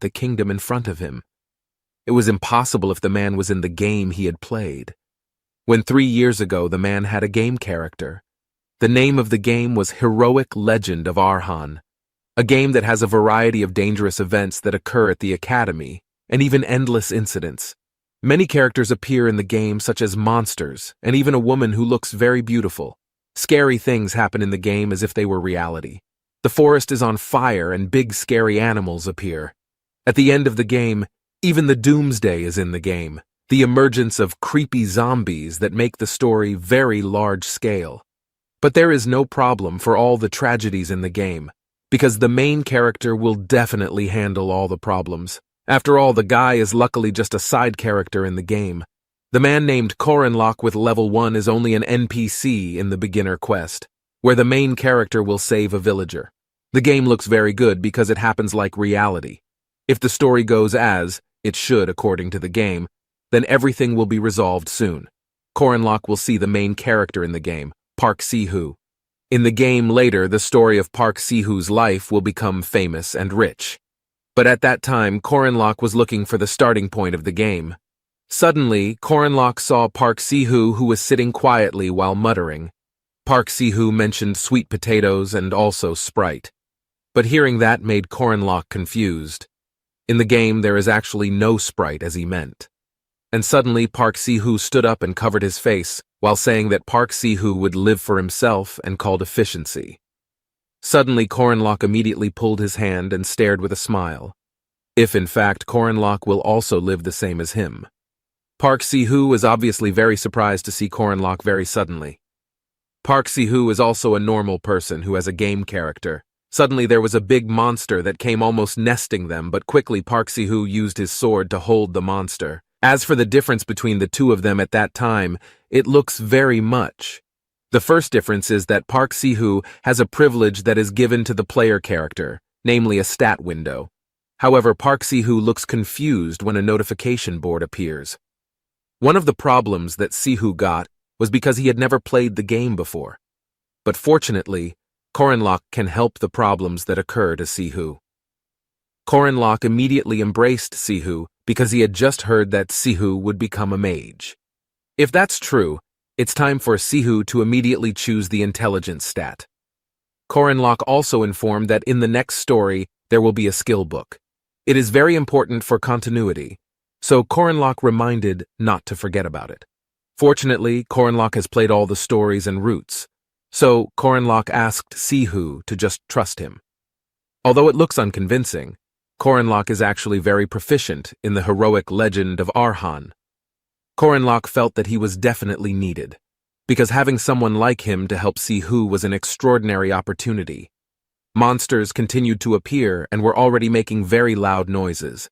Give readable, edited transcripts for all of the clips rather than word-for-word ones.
the kingdom in front of him. It was impossible if the man was in the game he had played. When 3 years ago the man had a game character. The name of the game was Heroic Legend of Arhan, a game that has a variety of dangerous events that occur at the academy, and even endless incidents. Many characters appear in the game, such as monsters, and even a woman who looks very beautiful. Scary things happen in the game as if they were reality. The forest is on fire and big scary animals appear. At the end of the game, even the doomsday is in the game, the emergence of creepy zombies that make the story very large scale. But there is no problem for all the tragedies in the game, because the main character will definitely handle all the problems. After all, the guy is luckily just a side character in the game. The man named Korenlock with level 1 is only an NPC in the beginner quest, where the main character will save a villager. The game looks very good because it happens like reality. If the story goes as it should according to the game, then everything will be resolved soon. Korenlock will see the main character in the game, Park Si-hoo. In the game later, the story of Park Si-hoo's life will become famous and rich. But at that time, Korenlock was looking for the starting point of the game. Suddenly, Korenlock saw Park Si-hoo, who was sitting quietly while muttering. Park Si-hoo mentioned sweet potatoes and also Sprite. But hearing that made Korenlock confused. In the game, there is actually no Sprite as he meant. And suddenly, Park Si-hoo stood up and covered his face, while saying that Park Si-hoo would live for himself and called efficiency. Suddenly, Korenlock immediately pulled his hand and stared with a smile. If in fact, Korenlock will also live the same as him. Park Si-hoo was obviously very surprised to see Korenlock very suddenly. Park Si-hoo is also a normal person who has a game character. Suddenly there was a big monster that came almost nesting them, but quickly Park Si-hoo used his sword to hold the monster. As for the difference between the two of them at that time, it looks very much. The first difference is that Park Si-hoo has a privilege that is given to the player character, namely a stat window. However, Park Si-hoo looks confused when a notification board appears. One of the problems that Si-hoo got was because he had never played the game before. But fortunately, Korenlock can help the problems that occur to Si-hoo. Korenlock immediately embraced Si-hoo because he had just heard that Si-hoo would become a mage. If that's true, it's time for Si-hoo to immediately choose the intelligence stat. Korenlock also informed that in the next story, there will be a skill book. It is very important for continuity, so Korenlock reminded not to forget about it. Fortunately, Korenlock has played all the stories and routes, so Korenlock asked Si-hoo to just trust him. Although it looks unconvincing, Korenlock is actually very proficient in the heroic legend of Arhan. Korenlock felt that he was definitely needed, because having someone like him to help Si-hoo was an extraordinary opportunity. Monsters continued to appear and were already making very loud noises.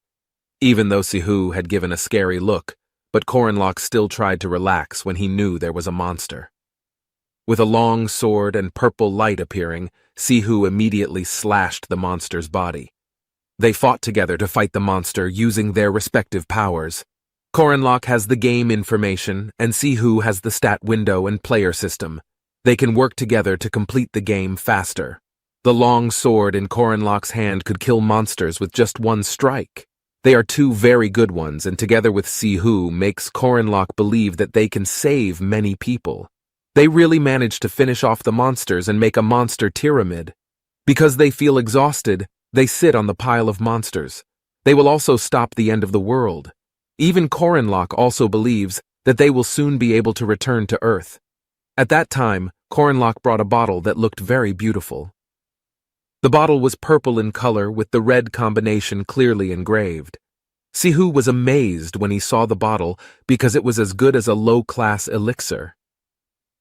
Even though Si-hoo had given a scary look, but Korenlock still tried to relax when he knew there was a monster. With a long sword and purple light appearing, Si-hoo immediately slashed the monster's body. They fought together to fight the monster using their respective powers. Korenlock has the game information, and Si-hoo has the stat window and player system. They can work together to complete the game faster. The long sword in Korenlock's hand could kill monsters with just one strike. They are two very good ones, and together with Si-hoo makes Korenlock believe that they can save many people. They really managed to finish off the monsters and make a monster pyramid. Because they feel exhausted, they sit on the pile of monsters. They will also stop the end of the world. Even Korenlock also believes that they will soon be able to return to Earth. At that time, Korenlock brought a bottle that looked very beautiful. The bottle was purple in color with the red combination clearly engraved. Si-hoo was amazed when he saw the bottle because it was as good as a low-class elixir.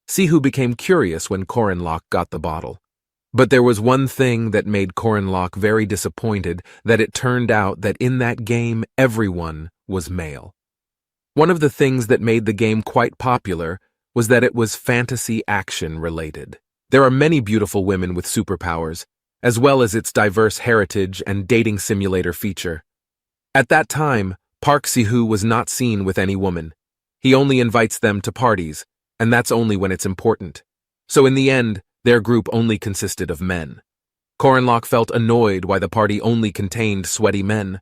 Si-hoo became curious when Korenlock got the bottle. But there was one thing that made Korenlock very disappointed, that it turned out that in that game everyone was male. One of the things that made the game quite popular was that it was fantasy action related. There are many beautiful women with superpowers, as well as its diverse heritage and dating simulator feature. At that time, Park Si-hoo was not seen with any woman. He only invites them to parties, and that's only when it's important. So in the end, their group only consisted of men. Korenlock felt annoyed why the party only contained sweaty men.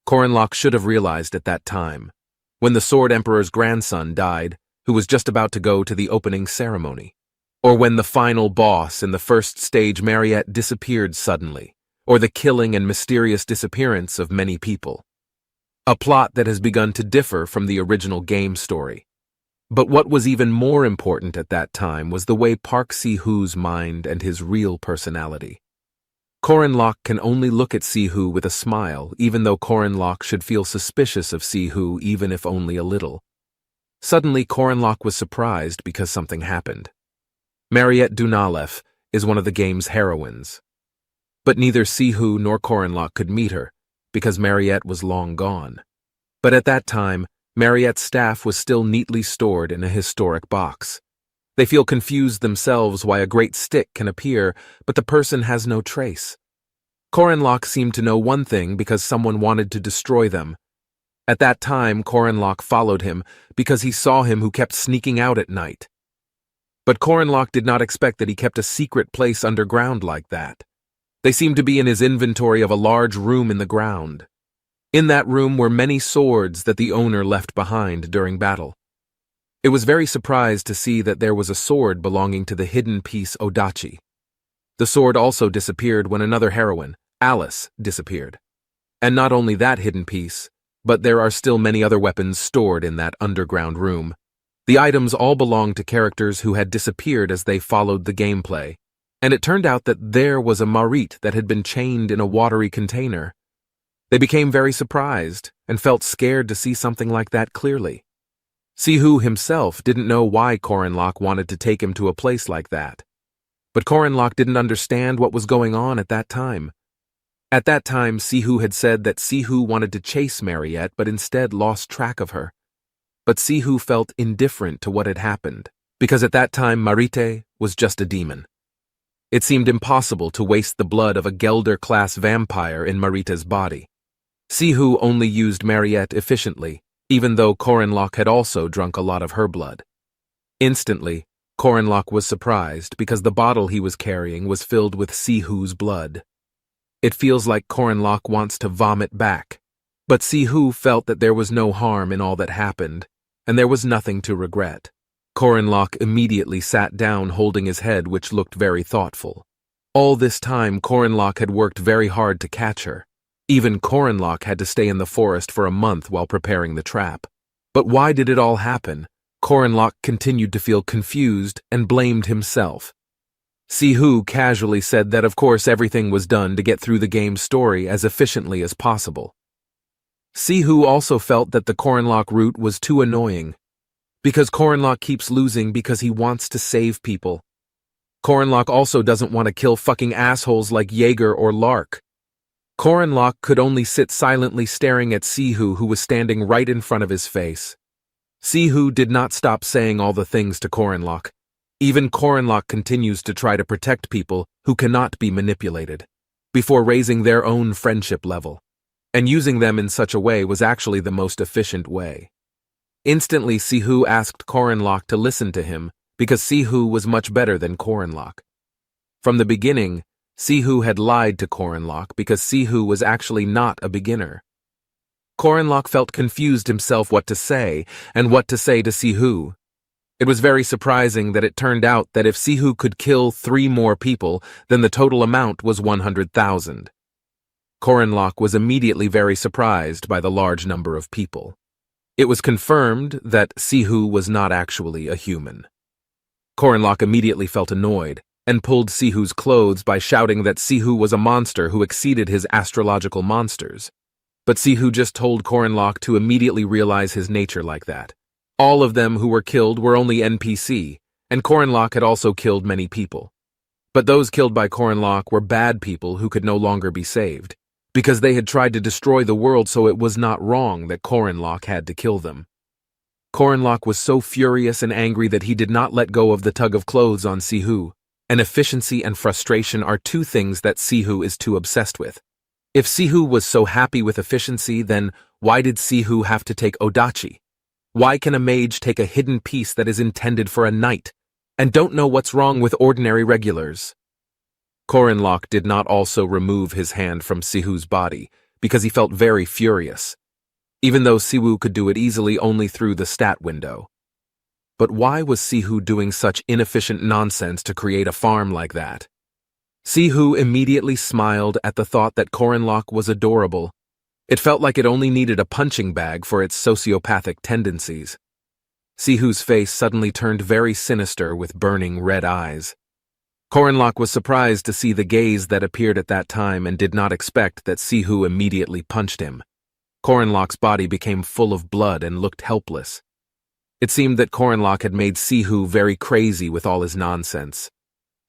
Korenlock should have realized at that time, when the Sword Emperor's grandson died, who was just about to go to the opening ceremony. Or when the final boss in the first stage Mariette disappeared suddenly, or the killing and mysterious disappearance of many people. A plot that has begun to differ from the original game story. But what was even more important at that time was the way Park Si-hoo's mind and his real personality. Korenlock can only look at Si-hoo with a smile, even though Korenlock should feel suspicious of Si-hoo even if only a little. Suddenly, Korenlock was surprised because something happened. Mariette Dunalev is one of the game's heroines. But neither Si-hoo nor Korenlock could meet her, because Mariette was long gone. But at that time, Mariette's staff was still neatly stored in a historic box. They feel confused themselves why a great stick can appear, but the person has no trace. Korenlock seemed to know one thing because someone wanted to destroy them. At that time, Korenlock followed him because he saw him who kept sneaking out at night. But Korenlock did not expect that he kept a secret place underground like that. They seemed to be in his inventory of a large room in the ground. In that room were many swords that the owner left behind during battle. It was very surprised to see that there was a sword belonging to the hidden piece Odachi. The sword also disappeared when another heroine, Alice, disappeared. And not only that hidden piece, but there are still many other weapons stored in that underground room. The items all belonged to characters who had disappeared as they followed the gameplay, and it turned out that there was a Marit that had been chained in a watery container. They became very surprised and felt scared to see something like that clearly. Si-hoo himself didn't know why Korenlock wanted to take him to a place like that. But Korenlock didn't understand what was going on at that time. At that time, Si-hoo had said that Si-hoo wanted to chase Mariette but instead lost track of her. But Si-hoo felt indifferent to what had happened, because at that time Marite was just a demon. It seemed impossible to waste the blood of a Gelder-class vampire in Marite's body. Si-hoo only used Mariette efficiently, even though Korenlock had also drunk a lot of her blood. Instantly, Korenlock was surprised because the bottle he was carrying was filled with Si-hoo's blood. It feels like Korenlock wants to vomit back, but Si-hoo felt that there was no harm in all that happened, and there was nothing to regret. Korenlock immediately sat down holding his head, which looked very thoughtful. All this time, Korenlock had worked very hard to catch her. Even Korenlock had to stay in the forest for a month while preparing the trap. But why did it all happen? Korenlock continued to feel confused and blamed himself. Si-hoo casually said that of course everything was done to get through the game's story as efficiently as possible. Si-hoo also felt that the Korenlock route was too annoying, because Korenlock keeps losing because he wants to save people. Korenlock also doesn't want to kill fucking assholes like Jaeger or Lark. Korenlock could only sit silently staring at Si-hoo, who was standing right in front of his face. Si-hoo did not stop saying all the things to Korenlock. Even Korenlock continues to try to protect people who cannot be manipulated, before raising their own friendship level. And using them in such a way was actually the most efficient way. Instantly, Si-hoo asked Korenlock to listen to him because Si-hoo was much better than Korenlock. From the beginning, Si-hoo had lied to Korenlock because Si-hoo was actually not a beginner. Korenlock felt confused himself what to say and what to say to Si-hoo. It was very surprising that it turned out that if Si-hoo could kill 3 more people, then the total amount was 100,000. Korenlock was immediately very surprised by the large number of people. It was confirmed that Si-hoo was not actually a human. Korenlock immediately felt annoyed and pulled Si-hoo's clothes by shouting that Si-hoo was a monster who exceeded his astrological monsters. But Si-hoo just told Korenlock to immediately realize his nature like that. All of them who were killed were only NPC, and Korenlock had also killed many people. But those killed by Korenlock were bad people who could no longer be saved, because they had tried to destroy the world, so it was not wrong that Korenlock had to kill them. Korenlock was so furious and angry that he did not let go of the tug of clothes on Si-hoo, and efficiency and frustration are 2 things that Si-hoo is too obsessed with. If Si-hoo was so happy with efficiency, then why did Si-hoo have to take Odachi? Why can a mage take a hidden piece that is intended for a knight, and don't know what's wrong with ordinary regulars? Korenlock did not also remove his hand from Si-hoo's body, because he felt very furious, even though Siwoo could do it easily only through the stat window. But why was Siwoo doing such inefficient nonsense to create a farm like that? Siwoo immediately smiled at the thought that Korenlock was adorable. It felt like it only needed a punching bag for its sociopathic tendencies. Siwoo's face suddenly turned very sinister with burning red eyes. Korenlock was surprised to see the gaze that appeared at that time and did not expect that Siwoo immediately punched him. Korenlock's body became full of blood and looked helpless. It seemed that Korenlock had made Siwoo very crazy with all his nonsense.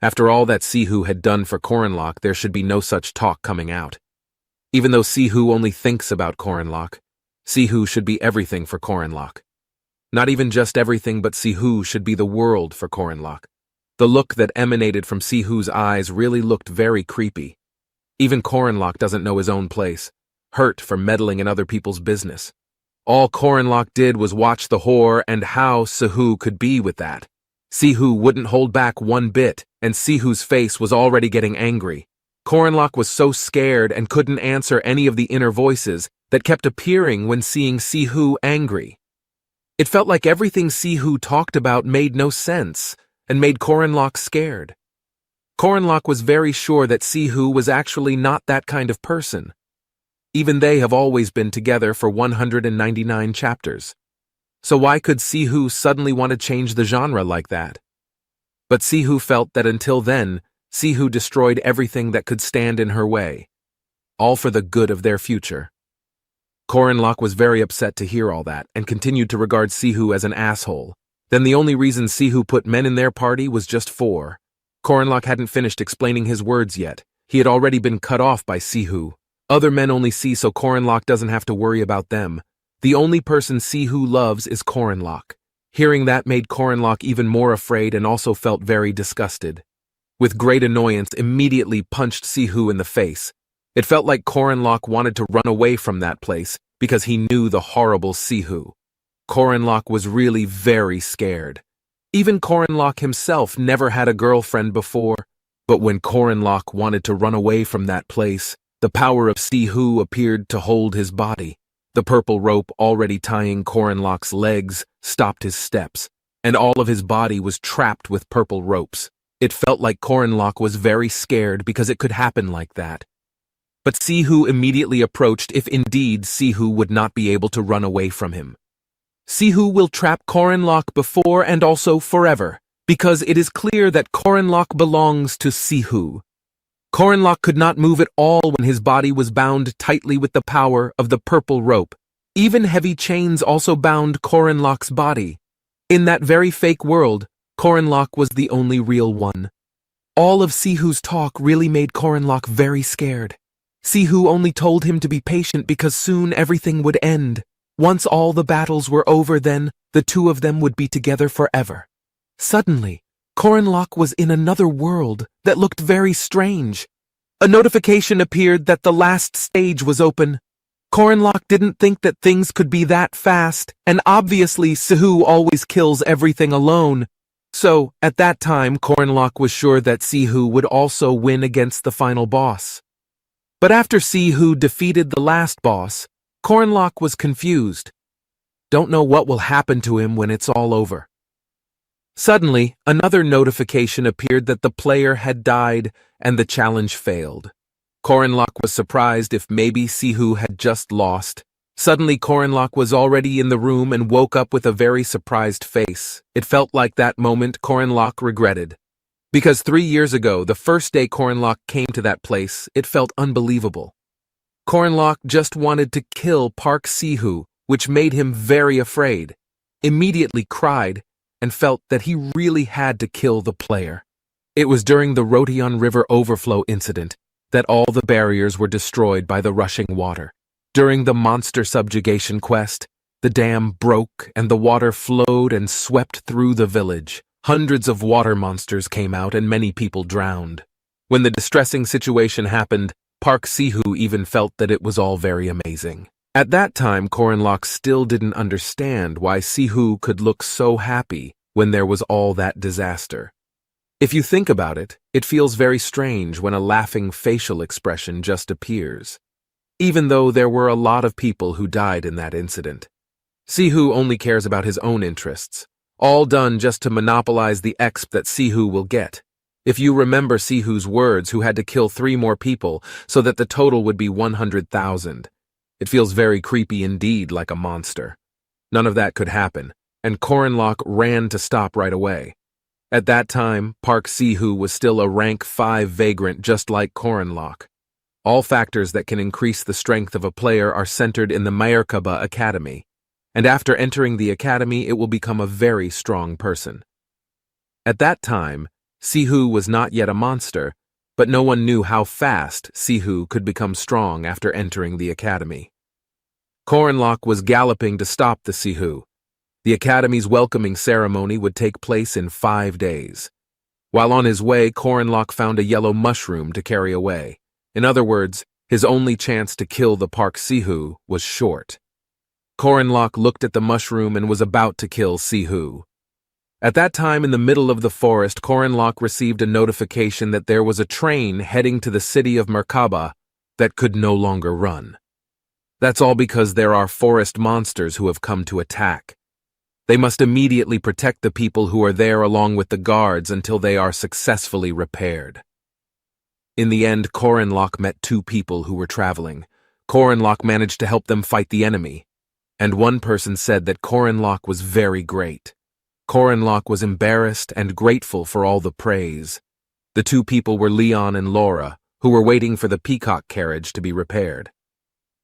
After all that Siwoo had done for Korenlock, there should be no such talk coming out. Even though Siwoo only thinks about Korenlock, Siwoo should be everything for Korenlock. Not even just everything, but Siwoo should be the world for Korenlock. The look that emanated from Siwoo's eyes really looked very creepy. Even Korenlock doesn't know his own place, hurt for meddling in other people's business. All Korenlock did was watch the whore, and how Siwoo could be with that. Siwoo wouldn't hold back one bit, and Siwoo's face was already getting angry. Korenlock was so scared and couldn't answer any of the inner voices that kept appearing when seeing Siwoo angry. It felt like everything Siwoo talked about made no sense and made Korenlock scared. Korenlock was very sure that Siwoo was actually not that kind of person. Even they have always been together for 199 chapters. So why could Siwoo suddenly want to change the genre like that? But Siwoo felt that until then, Siwoo destroyed everything that could stand in her way, all for the good of their future. Korenlock was very upset to hear all that and continued to regard Siwoo as an asshole. Then the only reason Siwoo put men in their party was just for. Korenlock hadn't finished explaining his words yet. He had already been cut off by Siwoo. Other men only see so Korenlock doesn't have to worry about them. The only person Siwoo loves is Korenlock. Hearing that made Korenlock even more afraid and also felt very disgusted. With great annoyance, immediately punched Siwoo in the face. It felt like Korenlock wanted to run away from that place because he knew the horrible Siwoo. Korenlock was really very scared. Even Korenlock himself never had a girlfriend before. But when Korenlock wanted to run away from that place, the power of Siwoo appeared to hold his body. The purple rope already tying Korenlock's legs stopped his steps, and all of his body was trapped with purple ropes. It felt like Korenlock was very scared because it could happen like that. But Siwoo immediately approached if indeed Siwoo would not be able to run away from him. Siwoo will trap Korenlock before and also forever, because it is clear that Korenlock belongs to Siwoo. Korenlock could not move at all when his body was bound tightly with the power of the purple rope. Even heavy chains also bound Korenlock's body. In that very fake world, Korenlock was the only real one. All of Siwoo's talk really made Korenlock very scared. Siwoo only told him to be patient because soon everything would end. Once all the battles were over, then the two of them would be together forever. Suddenly, Korenlock was in another world that looked very strange. A notification appeared that the last stage was open. Korenlock didn't think that things could be that fast, and obviously Siwoo always kills everything alone. So, at that time, Korenlock was sure that Siwoo would also win against the final boss. But after Siwoo defeated the last boss, Korenlock was confused. Don't know what will happen to him when it's all over. Suddenly, another notification appeared that the player had died and the challenge failed. Korenlock was surprised if maybe Siwoo had just lost. Suddenly, Korenlock was already in the room and woke up with a very surprised face. It felt like that moment Korenlock regretted. Because 3 years ago, the first day Korenlock came to that place, it felt unbelievable. Korenlock just wanted to kill Park Siwoo, which made him very afraid, immediately cried, and felt that he really had to kill the player. It was during the Rotion River overflow incident that all the barriers were destroyed by the rushing water. During the monster subjugation quest, the dam broke and the water flowed and swept through the village. Hundreds of water monsters came out and many people drowned. When the distressing situation happened, Park Siwoo even felt that it was all very amazing. At that time, Korenlock still didn't understand why Siwoo could look so happy when there was all that disaster. If you think about it, it feels very strange when a laughing facial expression just appears. even though there were a lot of people who died in that incident. Sihu only cares about his own interests, all done just to monopolize the exp that Sihu will get. If you remember Sihu's words, who had to kill 3 more people so that the total would be 100,000. It feels very creepy indeed, like a monster. None of that could happen, and Korenlock ran to stop right away. At that time, Park Sihu was still a rank 5 vagrant just like Korenlock. All factors that can increase the strength of a player are centered in the Mayurkaba Academy, and after entering the academy it will become a very strong person. At that time, Sihu was not yet a monster, but no one knew how fast Sihu could become strong after entering the academy. Korenlock was galloping to stop the Sihu. The academy's welcoming ceremony would take place in 5 days. While on his way, Korenlock found a yellow mushroom to carry away. In other words, his only chance to kill the Park Sihu was short. Korenlock looked at the mushroom and was about to kill Sihu. At that time, in the middle of the forest, Korenlock received a notification that there was a train heading to the city of Merkaba that could no longer run. That's all because there are forest monsters who have come to attack. They must immediately protect the people who are there along with the guards until they are successfully repaired. In the end, Korenlock met 2 people who were traveling. Korenlock managed to help them fight the enemy, and one person said that Korenlock was very great. Korenlock was embarrassed and grateful for all the praise. The 2 people were Leon and Laura, who were waiting for the peacock carriage to be repaired.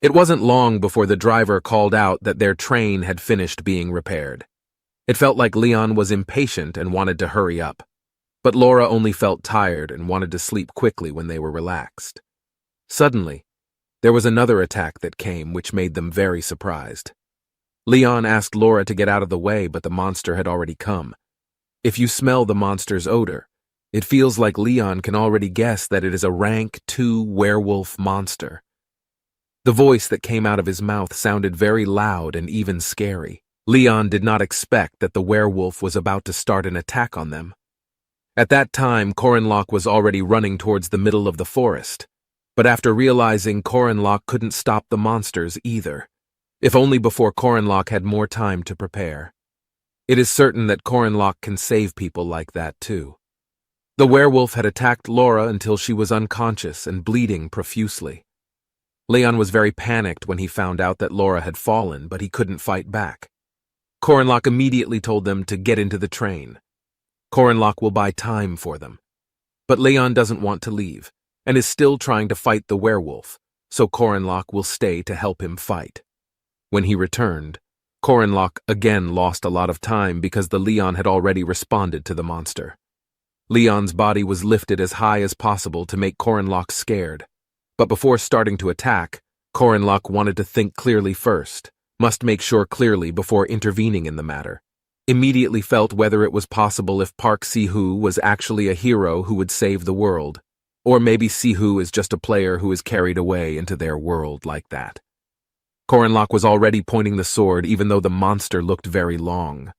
It wasn't long before the driver called out that their train had finished being repaired. It felt like Leon was impatient and wanted to hurry up, but Laura only felt tired and wanted to sleep quickly when they were relaxed. Suddenly, there was another attack that came, which made them very surprised. Leon asked Laura to get out of the way, but the monster had already come. If you smell the monster's odor, it feels like Leon can already guess that it is a rank 2 werewolf monster. The voice that came out of his mouth sounded very loud and even scary. Leon did not expect that the werewolf was about to start an attack on them. At that time, Korenlock was already running towards the middle of the forest, but after realizing Korenlock couldn't stop the monsters either, if only before Korenlock had more time to prepare. It is certain that Korenlock can save people like that too. The werewolf had attacked Laura until she was unconscious and bleeding profusely. Leon was very panicked when he found out that Laura had fallen, but he couldn't fight back. Korenlock immediately told them to get into the train. Korenlock will buy time for them. But Leon doesn't want to leave, and is still trying to fight the werewolf, so Korenlock will stay to help him fight. When he returned, Korenlock again lost a lot of time because the Leon had already responded to the monster. Leon's body was lifted as high as possible to make Korenlock scared. But before starting to attack, Korenlock wanted to think clearly first, must make sure clearly before intervening in the matter. Immediately felt whether it was possible if Park Sihu was actually a hero who would save the world, or maybe Sihu is just a player who is carried away into their world like that. Korenlock was already pointing the sword even though the monster looked very long.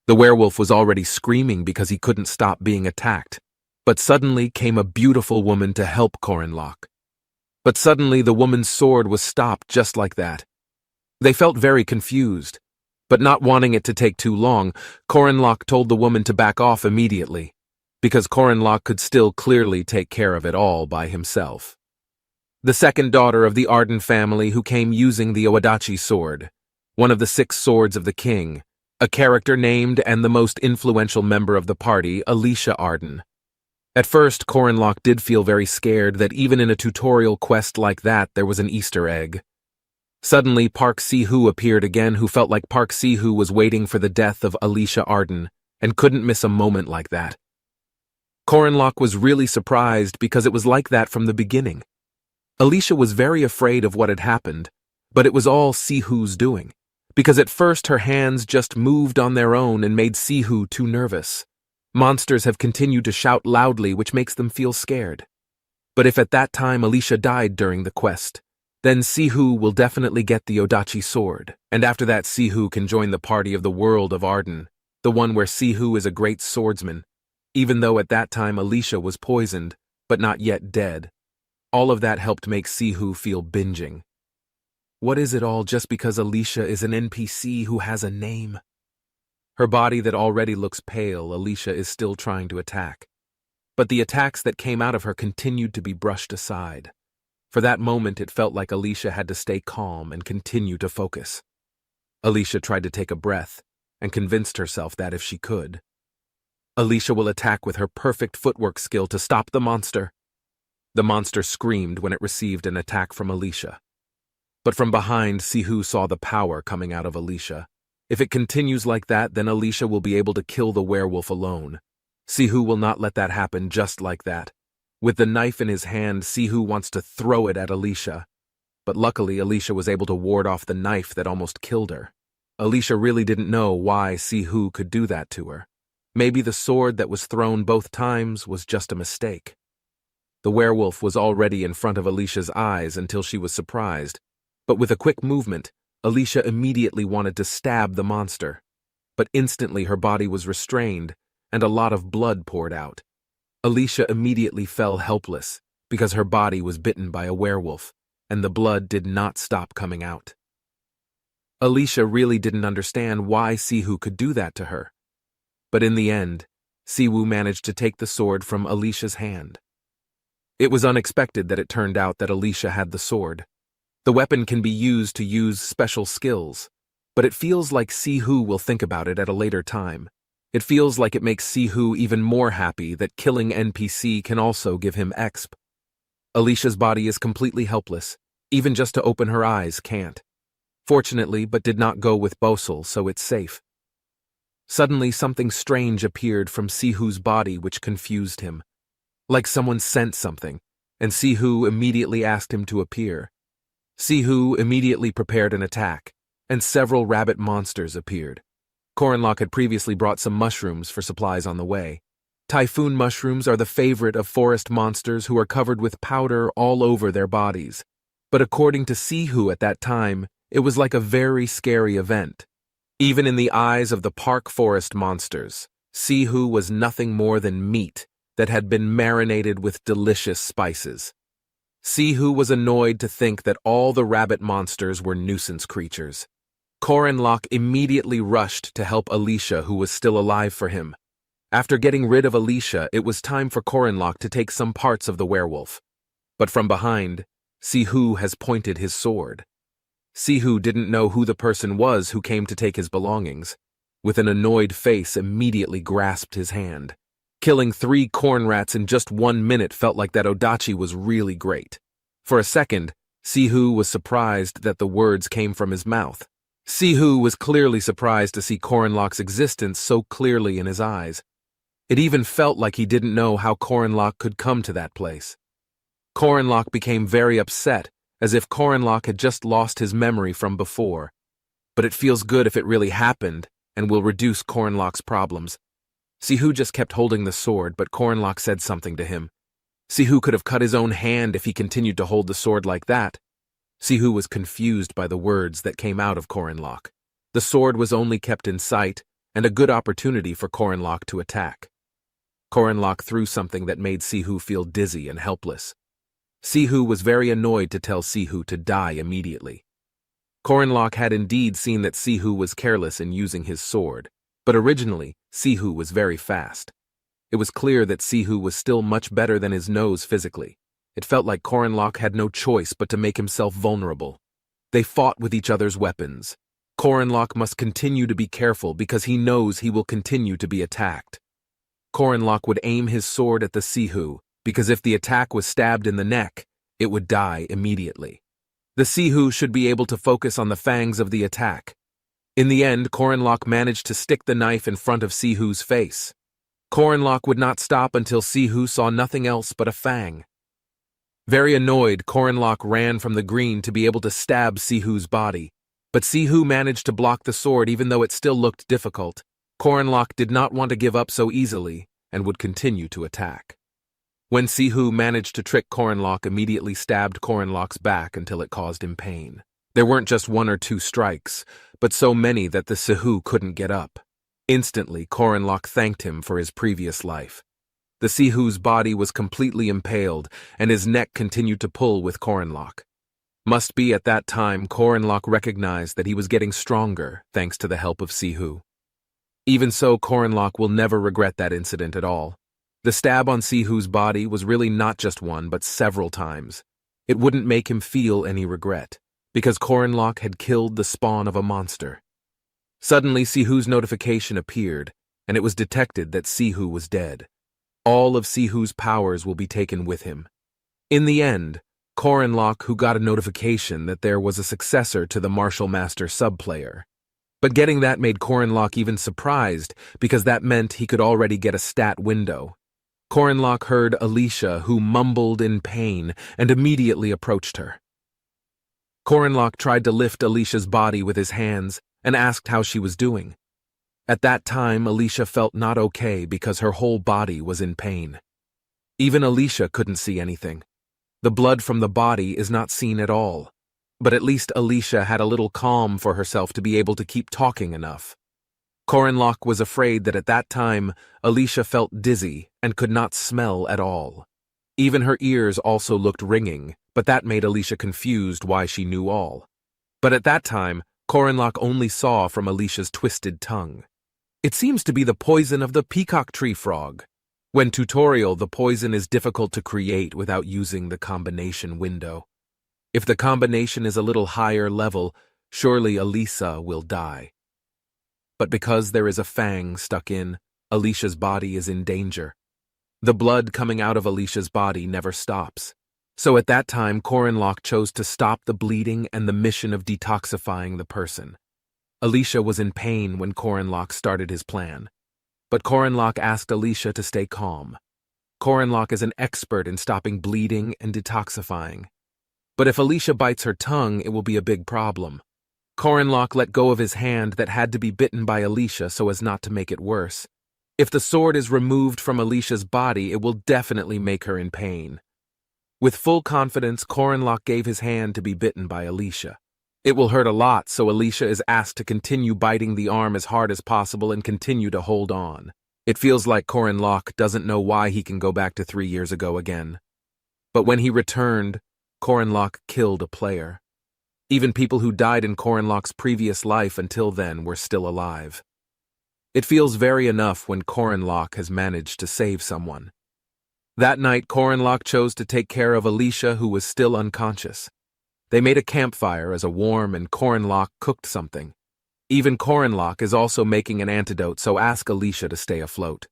The werewolf was already screaming because he couldn't stop being attacked, but suddenly came a beautiful woman to help Korenlock. But suddenly the woman's sword was stopped just like that. They felt very confused, but not wanting it to take too long, Korenlock told the woman to back off immediately, because Korenlock could still clearly take care of it all by himself. The second daughter of the Arden family who came using the Owadachi sword, one of the 6 swords of the king, a character named and the most influential member of the party, Alicia Arden. At first, Korenlock did feel very scared that even in a tutorial quest like that there was an Easter egg. Suddenly, Park Sihu appeared again, who felt like Park Sihu was waiting for the death of Alicia Arden and couldn't miss a moment like that. Korenlock was really surprised because it was like that from the beginning. Alicia was very afraid of what had happened, but it was all Sihu's doing, because at first her hands just moved on their own and made Sihu too nervous. Monsters have continued to shout loudly, which makes them feel scared. But if at that time Alicia died during the quest, then Sihu will definitely get the Odachi sword, and after that Sihu can join the party of the world of Arden, the one where Sihu is a great swordsman, even though at that time Alicia was poisoned, but not yet dead. All of that helped make Sihu feel binging. What is it all just because Alicia is an NPC who has a name? Her body that already looks pale, Alicia is still trying to attack. But the attacks that came out of her continued to be brushed aside. For that moment, it felt like Alicia had to stay calm and continue to focus. Alicia tried to take a breath and convinced herself that if she could, Alicia will attack with her perfect footwork skill to stop the monster. The monster screamed when it received an attack from Alicia. But from behind, Sihu saw the power coming out of Alicia. If it continues like that, then Alicia will be able to kill the werewolf alone. Sihu will not let that happen just like that. With the knife in his hand, Sihu wants to throw it at Alicia. But luckily, Alicia was able to ward off the knife that almost killed her. Alicia really didn't know why Sihu could do that to her. Maybe the sword that was thrown both times was just a mistake. The werewolf was already in front of Alicia's eyes until she was surprised. But with a quick movement, Alicia immediately wanted to stab the monster. But instantly her body was restrained, and a lot of blood poured out. Alicia immediately fell helpless because her body was bitten by a werewolf, and the blood did not stop coming out. Alicia really didn't understand why Sihu could do that to her. But in the end, Siwu managed to take the sword from Alicia's hand. It was unexpected that it turned out that Alicia had the sword. The weapon can be used to use special skills, but it feels like Sihu will think about it at a later time. It feels like it makes Sihu even more happy that killing NPC can also give him exp. Alicia's body is completely helpless, even just to open her eyes can't. Fortunately, but did not go with Bosel, so it's safe. Suddenly, something strange appeared from Sihu's body which confused him. Like someone sent something, and Sihu immediately asked him to appear. Sihu immediately prepared an attack, and several rabbit monsters appeared. Korenlock had previously brought some mushrooms for supplies on the way. Typhoon mushrooms are the favorite of forest monsters who are covered with powder all over their bodies. But according to Sihu at that time, it was like a very scary event. Even in the eyes of the park forest monsters, Sihu was nothing more than meat that had been marinated with delicious spices. Sihu was annoyed to think that all the rabbit monsters were nuisance creatures. Korenlock immediately rushed to help Alicia, who was still alive for him. After getting rid of Alicia, it was time for Korenlock to take some parts of the werewolf. But from behind, Sihu has pointed his sword. Sihu didn't know who the person was who came to take his belongings. With an annoyed face, immediately grasped his hand. Killing 3 corn rats in just 1 minute felt like that Odachi was really great. For a second, Sihu was surprised that the words came from his mouth. Sihu was clearly surprised to see Korenlock's existence so clearly in his eyes. It even felt like he didn't know how Korenlock could come to that place. Korenlock became very upset, as if Korenlock had just lost his memory from before. But it feels good if it really happened, and will reduce Korenlock's problems. Sihu just kept holding the sword, but Korenlock said something to him. Sihu could have cut his own hand if he continued to hold the sword like that. Sihu was confused by the words that came out of Korenlock. The sword was only kept in sight, and a good opportunity for Korenlock to attack. Korenlock threw something that made Sihu feel dizzy and helpless. Sihu was very annoyed to tell Sihu to die immediately. Korenlock had indeed seen that Sihu was careless in using his sword, but originally, Sihu was very fast. It was clear that Sihu was still much better than his nose physically. It felt like Korenlock had no choice but to make himself vulnerable. They fought with each other's weapons. Korenlock must continue to be careful because he knows he will continue to be attacked. Korenlock would aim his sword at the Sihu, because if the attack was stabbed in the neck, it would die immediately. The Sihu should be able to focus on the fangs of the attack. In the end, Korenlock managed to stick the knife in front of Sihu's face. Korenlock would not stop until Sihu saw nothing else but a fang. Very annoyed, Korenlock ran from the green to be able to stab Sihu's body. But Sihu managed to block the sword even though it still looked difficult. Korenlock did not want to give up so easily and would continue to attack. When Sihu managed to trick Korenlock, immediately stabbed Korenlock's back until it caused him pain. There weren't just 1 or 2 strikes, but so many that the Sihu couldn't get up. Instantly, Korenlock thanked him for his previous life. The Sihu's body was completely impaled, and his neck continued to pull with Korenlock. Must be at that time Korenlock recognized that he was getting stronger thanks to the help of Sihu. Even so, Korenlock will never regret that incident at all. The stab on Sihu's body was really not just one, but several times. It wouldn't make him feel any regret, because Korenlock had killed the spawn of a monster. Suddenly, Sihu's notification appeared, and it was detected that Sihu was dead. All of Sihu's powers will be taken with him. In the end, Korenlock, who got a notification that there was a successor to the Martial Master subplayer. But getting that made Korenlock even surprised, because that meant he could already get a stat window. Korenlock heard Alicia, who mumbled in pain, and immediately approached her. Korenlock tried to lift Alicia's body with his hands and asked how she was doing. At that time, Alicia felt not okay because her whole body was in pain. Even Alicia couldn't see anything. The blood from the body is not seen at all, but at least Alicia had a little calm for herself to be able to keep talking enough. Korenlock was afraid that at that time, Alicia felt dizzy and could not smell at all. Even her ears also looked ringing, but that made Alicia confused why she knew all. But at that time, Korenlock only saw from Alicia's twisted tongue. It seems to be the poison of the peacock tree frog. When tutorial, the poison is difficult to create without using the combination window. If the combination is a little higher level, surely Alicia will die. But because there is a fang stuck in, Alicia's body is in danger. The blood coming out of Alicia's body never stops. So at that time, Korenlock chose to stop the bleeding and the mission of detoxifying the person. Alicia was in pain when Korenlock started his plan. But Korenlock asked Alicia to stay calm. Korenlock is an expert in stopping bleeding and detoxifying. But if Alicia bites her tongue, it will be a big problem. Korenlock let go of his hand that had to be bitten by Alicia so as not to make it worse. If the sword is removed from Alicia's body, it will definitely make her in pain. With full confidence, Korenlock gave his hand to be bitten by Alicia. It will hurt a lot, so Alicia is asked to continue biting the arm as hard as possible and continue to hold on. It feels like Korenlock doesn't know why he can go back to 3 years ago again. But when he returned, Korenlock killed a player. Even people who died in Korenlock's previous life until then were still alive. It feels very enough when Korenlock has managed to save someone. That night, Korenlock chose to take care of Alicia, who was still unconscious. They made a campfire as a warm, and Korenlock cooked something. Even Korenlock is also making an antidote, so ask Alicia to stay afloat.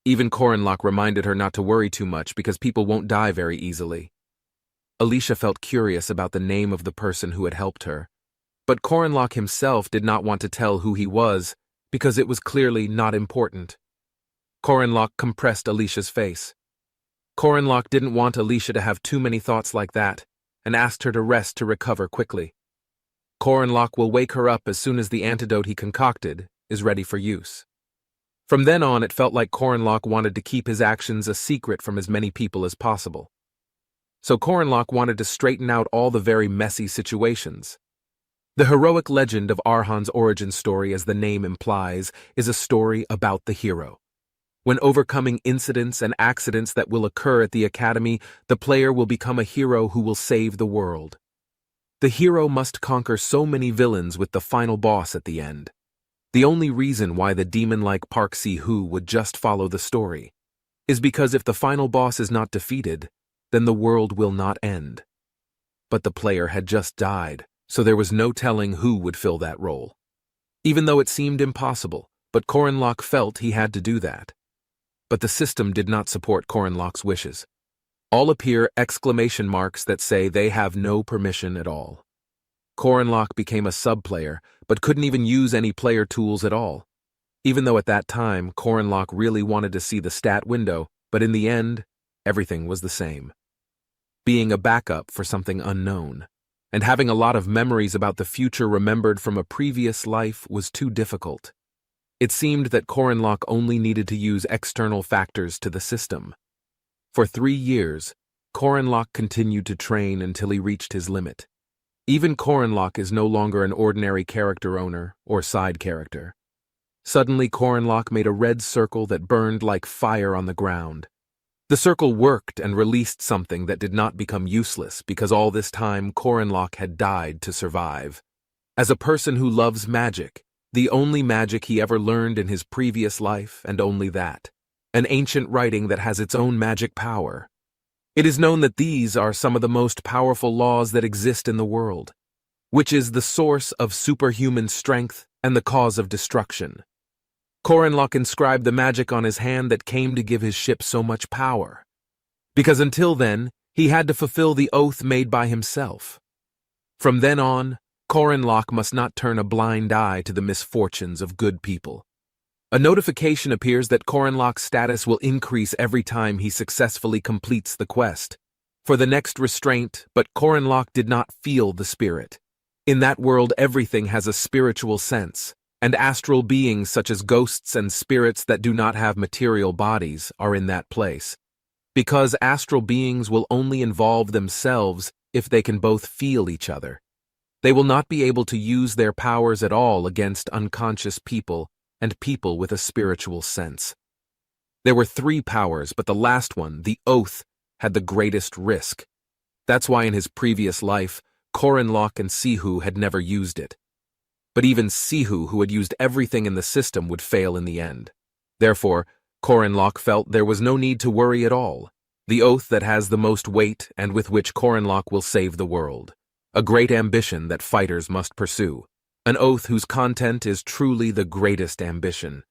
Even Korenlock reminded her not to worry too much because people won't die very easily. Alicia felt curious about the name of the person who had helped her, but Korenlock himself did not want to tell who he was because it was clearly not important. Korenlock compressed Alicia's face. Korenlock didn't want Alicia to have too many thoughts like that, and asked her to rest to recover quickly. Korenlock will wake her up as soon as the antidote he concocted is ready for use. From then on, it felt like Korenlock wanted to keep his actions a secret from as many people as possible. So Korenlock wanted to straighten out all the very messy situations. The heroic legend of Arhan's origin story, as the name implies, is a story about the hero. When overcoming incidents and accidents that will occur at the academy, the player will become a hero who will save the world. The hero must conquer so many villains with the final boss at the end. The only reason why the demon-like Park Si-hoo would just follow the story is because if the final boss is not defeated, then the world will not end. But the player had just died, so there was no telling who would fill that role. Even though it seemed impossible, but Korenlock felt he had to do that. But the system did not support Korenlock's wishes. All appear exclamation marks that say they have no permission at all. Korenlock became a sub-player, but couldn't even use any player tools at all. Even though at that time, Korenlock really wanted to see the stat window, but in the end, everything was the same. Being a backup for something unknown, and having a lot of memories about the future remembered from a previous life was too difficult. It seemed that Korenlock only needed to use external factors to the system. For 3 years, Korenlock continued to train until he reached his limit. Even Korenlock is no longer an ordinary character owner or side character. Suddenly, Korenlock made a red circle that burned like fire on the ground. The circle worked and released something that did not become useless because all this time Corinlock had died to survive. As a person who loves magic, the only magic he ever learned in his previous life, and only that, an ancient writing that has its own magic power. It is known that these are some of the most powerful laws that exist in the world, which is the source of superhuman strength and the cause of destruction. Corinlock inscribed the magic on his hand that came to give his ship so much power, because until then, he had to fulfill the oath made by himself. From then on, Corinlock must not turn a blind eye to the misfortunes of good people. A notification appears that Corinlock's status will increase every time he successfully completes the quest for the next restraint, but Corinlock did not feel the spirit. In that world, everything has a spiritual sense, and astral beings such as ghosts and spirits that do not have material bodies are in that place. Because astral beings will only involve themselves if they can both feel each other. They will not be able to use their powers at all against unconscious people and people with a spiritual sense. There were 3 powers, but the last one, the oath, had the greatest risk. That's why in his previous life, Corinlock and Sihu had never used it. But even Sihu, who had used everything in the system, would fail in the end. Therefore, Corinlock felt there was no need to worry at all. The oath that has the most weight and with which Corinlock will save the world. A great ambition that fighters must pursue. An oath whose content is truly the greatest ambition.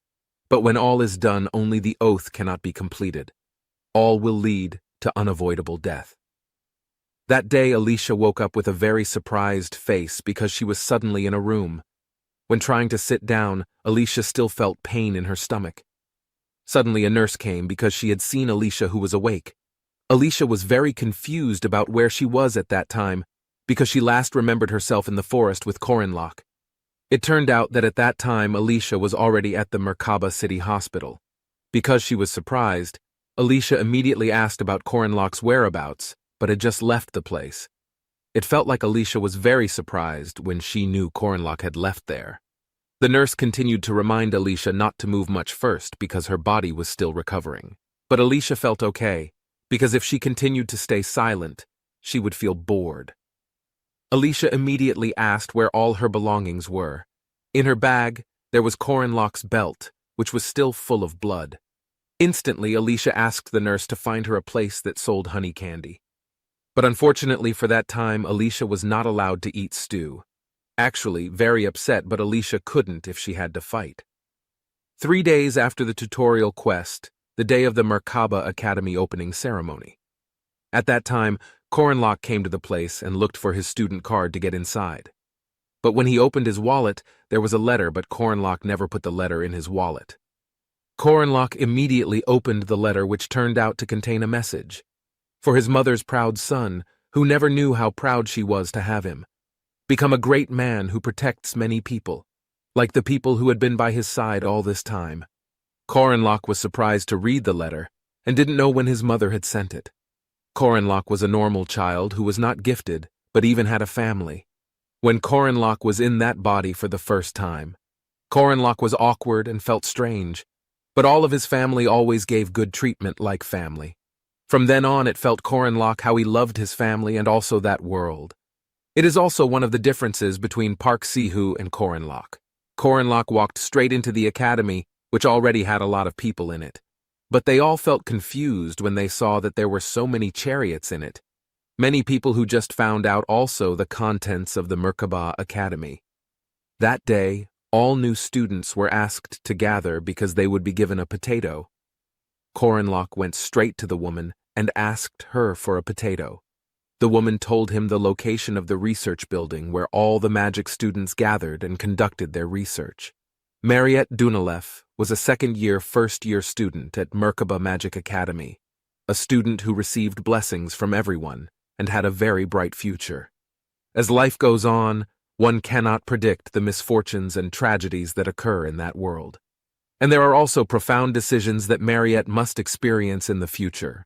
But when all is done, only the oath cannot be completed. All will lead to unavoidable death. That day, Alicia woke up with a very surprised face because she was suddenly in a room. When trying to sit down, Alicia still felt pain in her stomach. Suddenly, a nurse came because she had seen Alicia, who was awake. Alicia was very confused about where she was at that time, because she last remembered herself in the forest with Corinlock. It turned out that at that time Alicia was already at the Merkaba City Hospital. Because she was surprised, Alicia immediately asked about Corinlock's whereabouts, but had just left the place. It felt like Alicia was very surprised when she knew Corinlock had left there. The nurse continued to remind Alicia not to move much first because her body was still recovering. But Alicia felt okay, because if she continued to stay silent, she would feel bored. Alicia immediately asked where all her belongings were. In her bag, there was Corinlock's belt, which was still full of blood. Instantly, Alicia asked the nurse to find her a place that sold honey candy. But unfortunately for that time, Alicia was not allowed to eat stew. Actually, very upset, but Alicia couldn't if she had to fight. 3 days after the tutorial quest, the day of the Merkaba Academy opening ceremony. At that time, Corinlock came to the place and looked for his student card to get inside. But when he opened his wallet, there was a letter, but Corinlock never put the letter in his wallet. Corinlock immediately opened the letter, which turned out to contain a message. For his mother's proud son, who never knew how proud she was to have him. Become a great man who protects many people, like the people who had been by his side all this time. Corinlock was surprised to read the letter and didn't know when his mother had sent it. Corinlock was a normal child who was not gifted, but even had a family. When Corinlock was in that body for the first time, Corinlock was awkward and felt strange, but all of his family always gave good treatment like family. From then on, it felt Corinlock how he loved his family and also that world. It is also one of the differences between Park Sihu and Corinlock. Corinlock walked straight into the academy, which already had a lot of people in it. But they all felt confused when they saw that there were so many chariots in it. Many people who just found out also the contents of the Merkaba Academy. That day, all new students were asked to gather because they would be given a potato. Corinlock went straight to the woman and asked her for a potato. The woman told him the location of the research building where all the magic students gathered and conducted their research. Mariette Dunaleff was a second-year, first-year student at Merkaba Magic Academy, a student who received blessings from everyone and had a very bright future. As life goes on, one cannot predict the misfortunes and tragedies that occur in that world. And there are also profound decisions that Mariette must experience in the future.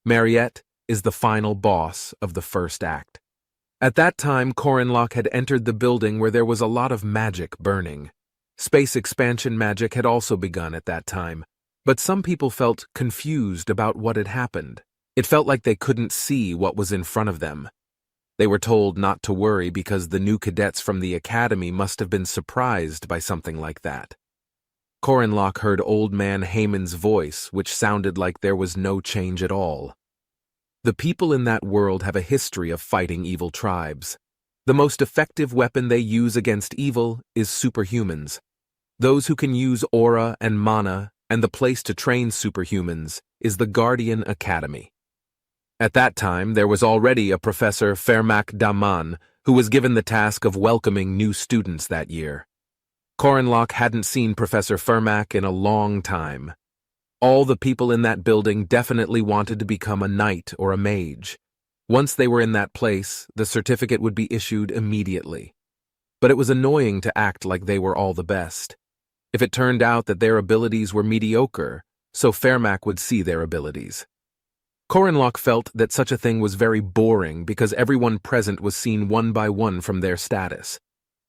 Mariette is the final boss of the first act. At that time, Corinlock had entered the building where there was a lot of magic burning. Space expansion magic had also begun at that time. But some people felt confused about what had happened. It felt like they couldn't see what was in front of them. They were told not to worry because the new cadets from the academy must have been surprised by something like that. Corinlock heard Old Man Haman's voice, which sounded like there was no change at all. The people in that world have a history of fighting evil tribes. The most effective weapon they use against evil is superhumans. Those who can use aura and mana, and the place to train superhumans is the Guardian Academy. At that time, there was already a Professor Fermac Daman who was given the task of welcoming new students that year. Corinlock hadn't seen Professor Fermac in a long time. All the people in that building definitely wanted to become a knight or a mage. Once they were in that place, the certificate would be issued immediately. But it was annoying to act like they were all the best. If it turned out that their abilities were mediocre, so Fermac would see their abilities. Corinlock felt that such a thing was very boring because everyone present was seen one by one from their status.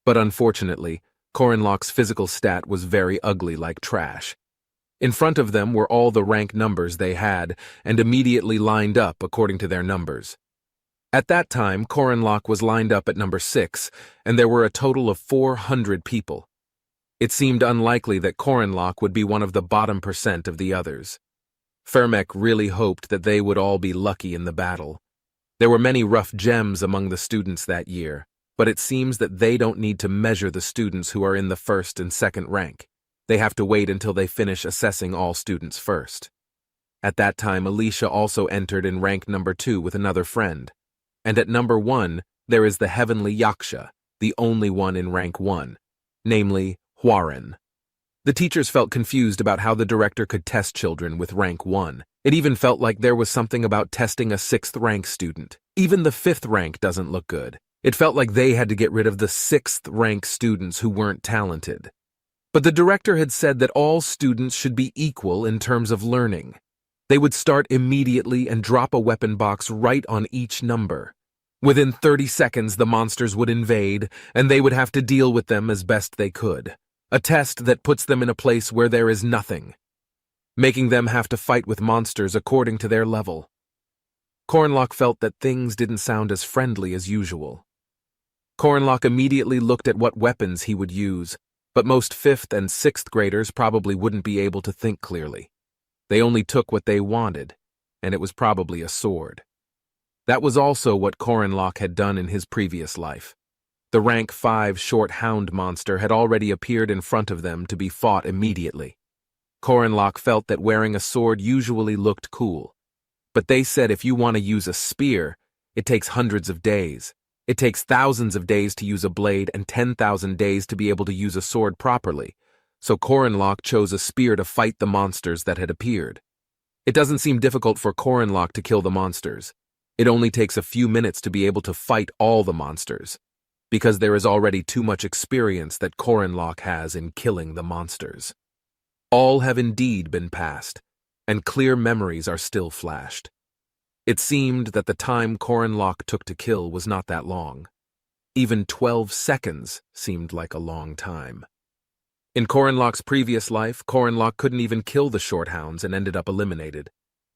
But unfortunately, Corinlock's physical stat was very ugly like trash. In front of them were all the rank numbers they had, and immediately lined up according to their numbers. At that time, Corinlock was lined up at number 6, and there were a total of 400 people. It seemed unlikely that Corinlock would be one of the bottom % of the others. Fermac really hoped that they would all be lucky in the battle. There were many rough gems among the students that year, but it seems that they don't need to measure the students who are in the first and second rank. They have to wait until they finish assessing all students first. At that time, Alicia also entered in rank number 2 with another friend. And at number 1, there is the Heavenly Yaksha, the only one in rank 1, namely H4REM. The teachers felt confused about how the director could test children with rank 1. It even felt like there was something about testing a 6th rank student. Even the 5th rank doesn't look good. It felt like they had to get rid of the 6th rank students who weren't talented. But the director had said that all students should be equal in terms of learning. They would start immediately and drop a weapon box right on each number. Within 30 seconds, the monsters would invade, and they would have to deal with them as best they could. A test that puts them in a place where there is nothing, making them have to fight with monsters according to their level. Corinlock felt that things didn't sound as friendly as usual. Corinlock immediately looked at what weapons he would use, but most 5th and 6th graders probably wouldn't be able to think clearly. They only took what they wanted, and it was probably a sword. That was also what Corinlock had done in his previous life. The rank 5 short hound monster had already appeared in front of them to be fought immediately. Corinlock felt that wearing a sword usually looked cool, but they said if you want to use a spear, it takes hundreds of days. It takes thousands of days to use a blade and 10,000 days to be able to use a sword properly, so Corinlock chose a spear to fight the monsters that had appeared. It doesn't seem difficult for Corinlock to kill the monsters. It only takes a few minutes to be able to fight all the monsters, because there is already too much experience that Corinlock has in killing the monsters. All have indeed been passed, and clear memories are still flashed. It seemed that the time Corinlock took to kill was not that long. Even 12 seconds seemed like a long time. In Corinlock's previous life, Corinlock couldn't even kill the shorthounds and ended up eliminated.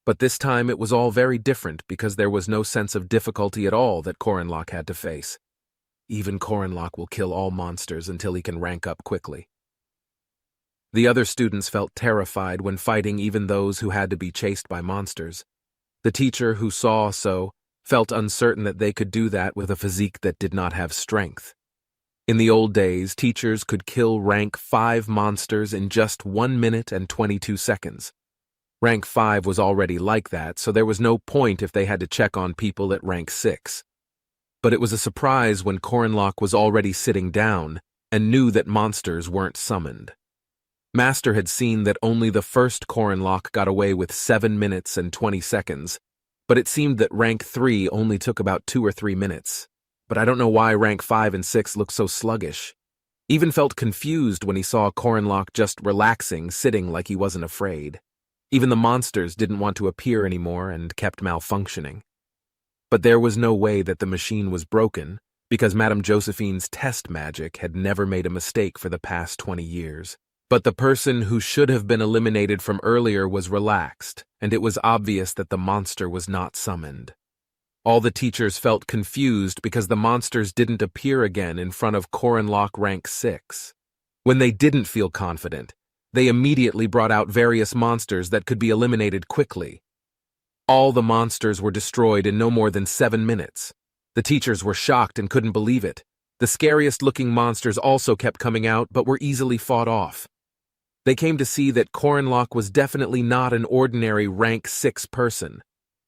But this time it was all very different because there was no sense of difficulty at all that Corinlock had to face. Even Corinlock will kill all monsters until he can rank up quickly. The other students felt terrified when fighting even those who had to be chased by monsters. The teacher who saw so felt uncertain that they could do that with a physique that did not have strength. In the old days, teachers could kill rank 5 monsters in just 1 minute and 22 seconds. Rank 5 was already like that, so there was no point if they had to check on people at rank 6. But it was a surprise when Corinlock was already sitting down and knew that monsters weren't summoned. Master had seen that only the first Corinlock got away with 7 minutes and 20 seconds, but it seemed that rank 3 only took about 2 or 3 minutes. But I don't know why rank 5 and 6 looked so sluggish. Even felt confused when he saw Corinlock just relaxing, sitting like he wasn't afraid. Even the monsters didn't want to appear anymore and kept malfunctioning. But there was no way that the machine was broken, because Madame Josephine's test magic had never made a mistake for the past 20 years. But the person who should have been eliminated from earlier was relaxed, and it was obvious that the monster was not summoned. All the teachers felt confused because the monsters didn't appear again in front of Korenlock rank 6. When they didn't feel confident, they immediately brought out various monsters that could be eliminated quickly. All the monsters were destroyed in no more than 7 minutes. The teachers were shocked and couldn't believe it. The scariest-looking monsters also kept coming out but were easily fought off. They came to see that Korenlock was definitely not an ordinary rank 6 person.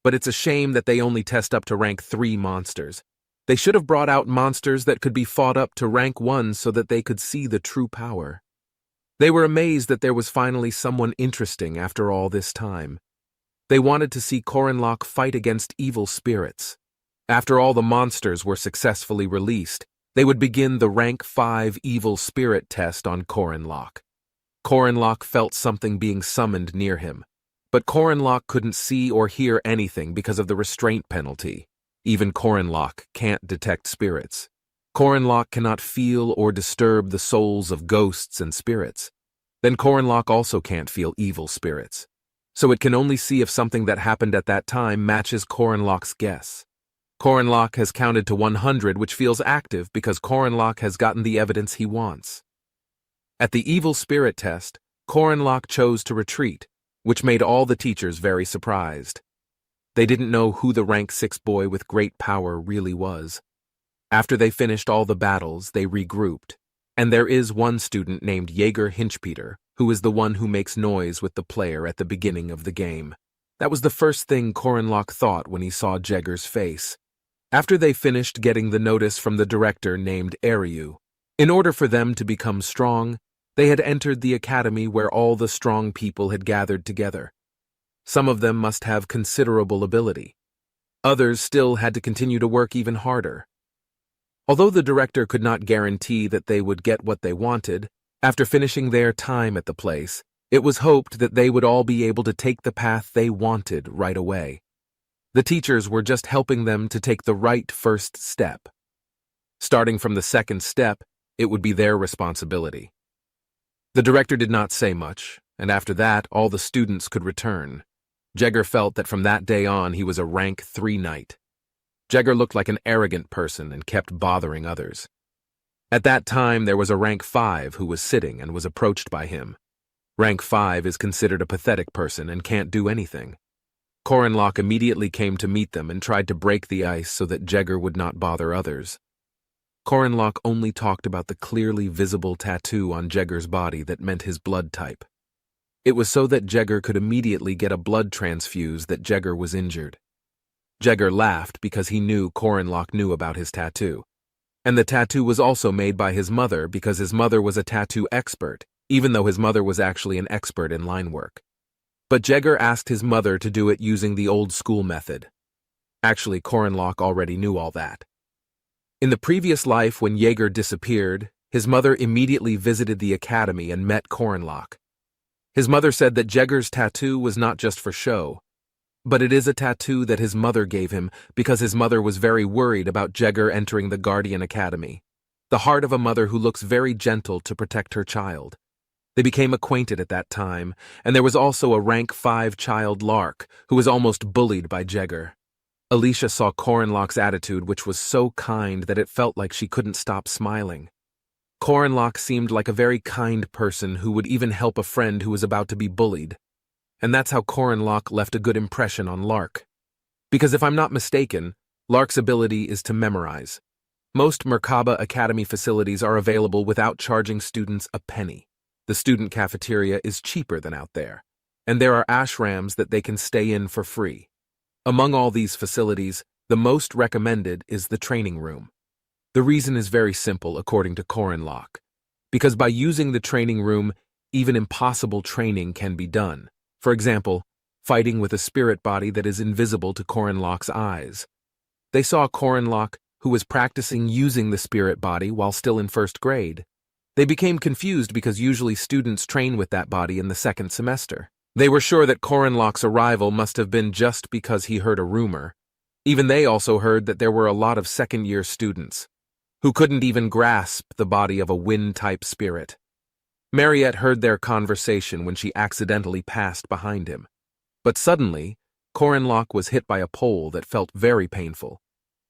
But it's a shame that they only test up to rank 3 monsters. They should have brought out monsters that could be fought up to rank 1 so that they could see the true power. They were amazed that there was finally someone interesting after all this time. They wanted to see Korenlock fight against evil spirits. After all the monsters were successfully released, they would begin the rank 5 evil spirit test on Korenlock. Korenlock felt something being summoned near him. But Korenlock couldn't see or hear anything because of the restraint penalty. Even Korenlock can't detect spirits. Korenlock cannot feel or disturb the souls of ghosts and spirits. Then Korenlock also can't feel evil spirits. So it can only see if something that happened at that time matches Korenlock's guess. Korenlock has counted to 100, which feels active because Korenlock has gotten the evidence he wants. At the evil spirit test, Korenlock chose to retreat, which made all the teachers very surprised. They didn't know who the rank 6 boy with great power really was. After they finished all the battles, they regrouped, and there is one student named Jaeger Hinchpeter, who is the one who makes noise with the player at the beginning of the game. That was the first thing Korenlock thought when he saw Jaeger's face. After they finished getting the notice from the director named Ariu, in order for them to become strong, they had entered the academy where all the strong people had gathered together. Some of them must have considerable ability. Others still had to continue to work even harder. Although the director could not guarantee that they would get what they wanted, after finishing their time at the place, it was hoped that they would all be able to take the path they wanted right away. The teachers were just helping them to take the right first step. Starting from the second step, it would be their responsibility. The director did not say much, and after that, all the students could return. Jaeger felt that from that day on, he was a rank 3 knight. Jaeger looked like an arrogant person and kept bothering others. At that time, there was a rank 5 who was sitting and was approached by him. Rank 5 is considered a pathetic person and can't do anything. Korenlock immediately came to meet them and tried to break the ice so that Jaeger would not bother others. Korenlock only talked about the clearly visible tattoo on Jaeger's body that meant his blood type. It was so that Jaeger could immediately get a blood transfuse that Jaeger was injured. Jaeger laughed because he knew Korenlock knew about his tattoo. And the tattoo was also made by his mother because his mother was a tattoo expert, even though his mother was actually an expert in line work. But Jaeger asked his mother to do it using the old school method. Actually, Korenlock already knew all that. In the previous life when Jaeger disappeared, his mother immediately visited the academy and met Korenlock. His mother said that Jaeger's tattoo was not just for show, but it is a tattoo that his mother gave him because his mother was very worried about Jaeger entering the Guardian Academy, the heart of a mother who looks very gentle to protect her child. They became acquainted at that time, and there was also a rank 5 child, Lark, who was almost bullied by Jaeger. Alicia saw Korenlock's attitude, which was so kind that it felt like she couldn't stop smiling. Korenlock seemed like a very kind person who would even help a friend who was about to be bullied. And that's how Korenlock left a good impression on Lark. Because if I'm not mistaken, Lark's ability is to memorize. Most Merkaba Academy facilities are available without charging students a penny. The student cafeteria is cheaper than out there, and there are ashrams that they can stay in for free. Among all these facilities, the most recommended is the training room. The reason is very simple according to Korenlock, because by using the training room, even impossible training can be done. For example, fighting with a spirit body that is invisible to Korenlock's eyes. They saw Korenlock, who was practicing using the spirit body while still in first grade. They became confused because usually students train with that body in the second semester. They were sure that Korenlock's arrival must have been just because he heard a rumor. Even they also heard that there were a lot of second-year students who couldn't even grasp the body of a wind-type spirit. Mariette heard their conversation when she accidentally passed behind him. But suddenly, Corinlock was hit by a pole that felt very painful.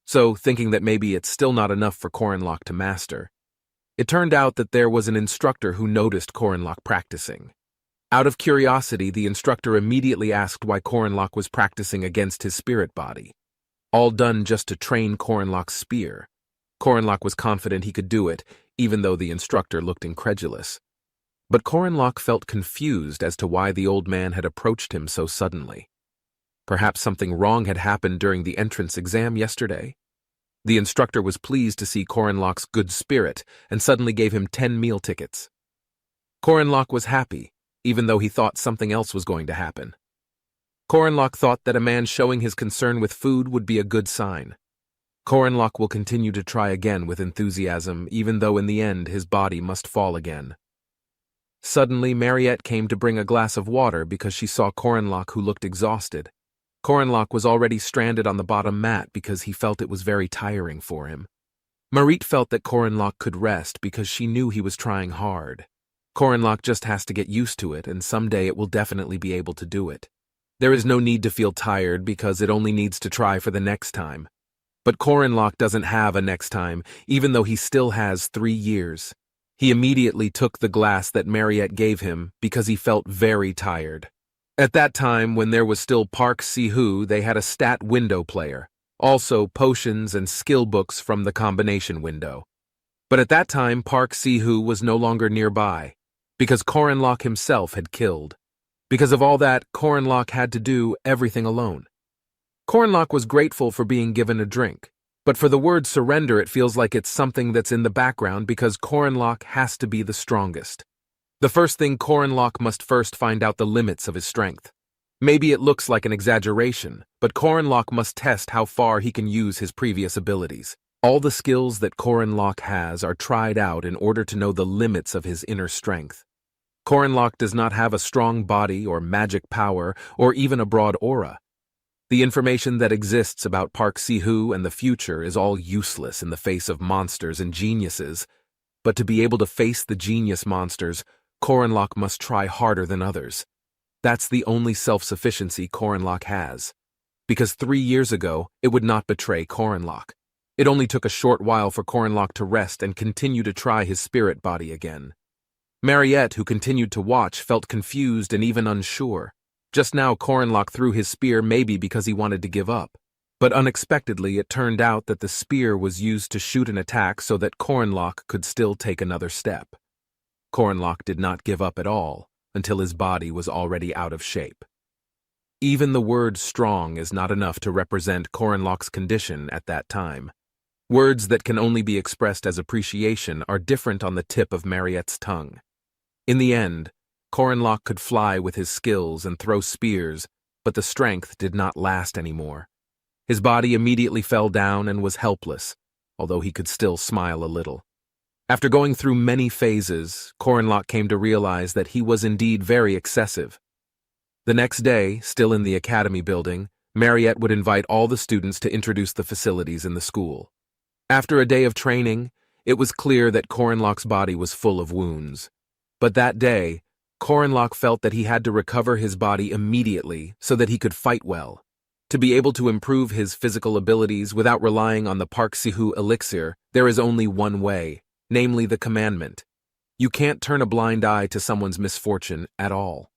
So, thinking that maybe it's still not enough for Corinlock to master, it turned out that there was an instructor who noticed Corinlock practicing. Out of curiosity, the instructor immediately asked why Corinlock was practicing against his spirit body. All done just to train Corinlock's spear. Corinlock was confident he could do it, even though the instructor looked incredulous. But Corinlock felt confused as to why the old man had approached him so suddenly. Perhaps something wrong had happened during the entrance exam yesterday? The instructor was pleased to see Corinlock's good spirit and suddenly gave him 10 meal tickets. Corinlock was happy, even though he thought something else was going to happen. Corinlock thought that a man showing his concern with food would be a good sign. Corinlock will continue to try again with enthusiasm, even though in the end his body must fall again. Suddenly, Mariette came to bring a glass of water because she saw Corinlock, who looked exhausted. Corinlock was already stranded on the bottom mat because he felt it was very tiring for him. Mariette felt that Corinlock could rest because she knew he was trying hard. Corinlock just has to get used to it, and someday it will definitely be able to do it. There is no need to feel tired because it only needs to try for the next time. But Corinlock doesn't have a next time, even though he still has 3 years. He immediately took the glass that Mariette gave him because he felt very tired. At that time, when there was still Park Si-hoo, they had a stat window player, also potions and skill books from the combination window. But at that time, Park Si-hoo was no longer nearby, because Corinlock himself had killed. Because of all that, Corinlock had to do everything alone. Corinlock was grateful for being given a drink, but for the word surrender it feels like it's something that's in the background because Corinlock has to be the strongest. The first thing, Corinlock must first find out the limits of his strength. Maybe it looks like an exaggeration, but Corinlock must test how far he can use his previous abilities. All the skills that Corinlock has are tried out in order to know the limits of his inner strength. Corinlock does not have a strong body or magic power or even a broad aura. The information that exists about Park Si-hoo and the future is all useless in the face of monsters and geniuses. But to be able to face the genius monsters, Corinlock must try harder than others. That's the only self-sufficiency Corinlock has. Because 3 years ago, it would not betray Corinlock. It only took a short while for Corinlock to rest and continue to try his spirit body again. Mariette, who continued to watch, felt confused and even unsure. Just now, Corinlock threw his spear maybe because he wanted to give up. But unexpectedly, it turned out that the spear was used to shoot an attack so that Corinlock could still take another step. Corinlock did not give up at all until his body was already out of shape. Even the word strong is not enough to represent Corinlock's condition at that time. Words that can only be expressed as appreciation are different on the tip of Mariette's tongue. In the end, Corinlock could fly with his skills and throw spears, but the strength did not last anymore. His body immediately fell down and was helpless, although he could still smile a little. After going through many phases, Corinlock came to realize that he was indeed very excessive. The next day, still in the academy building, Mariette would invite all the students to introduce the facilities in the school. After a day of training, it was clear that Corinlock's body was full of wounds. But that day, Corinlock felt that he had to recover his body immediately so that he could fight well. To be able to improve his physical abilities without relying on the Park Si-hoo elixir, there is only one way, namely the commandment. You can't turn a blind eye to someone's misfortune at all.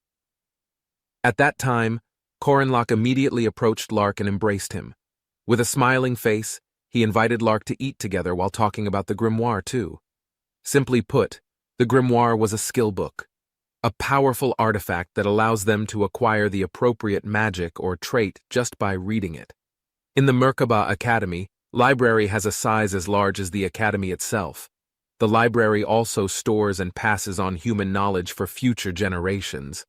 At that time, Corinlock immediately approached Lark and embraced him. With a smiling face, he invited Lark to eat together while talking about the grimoire too. Simply put, the grimoire was a skill book. A powerful artifact that allows them to acquire the appropriate magic or trait just by reading it. In the Merkaba Academy, library has a size as large as the academy itself. The library also stores and passes on human knowledge for future generations.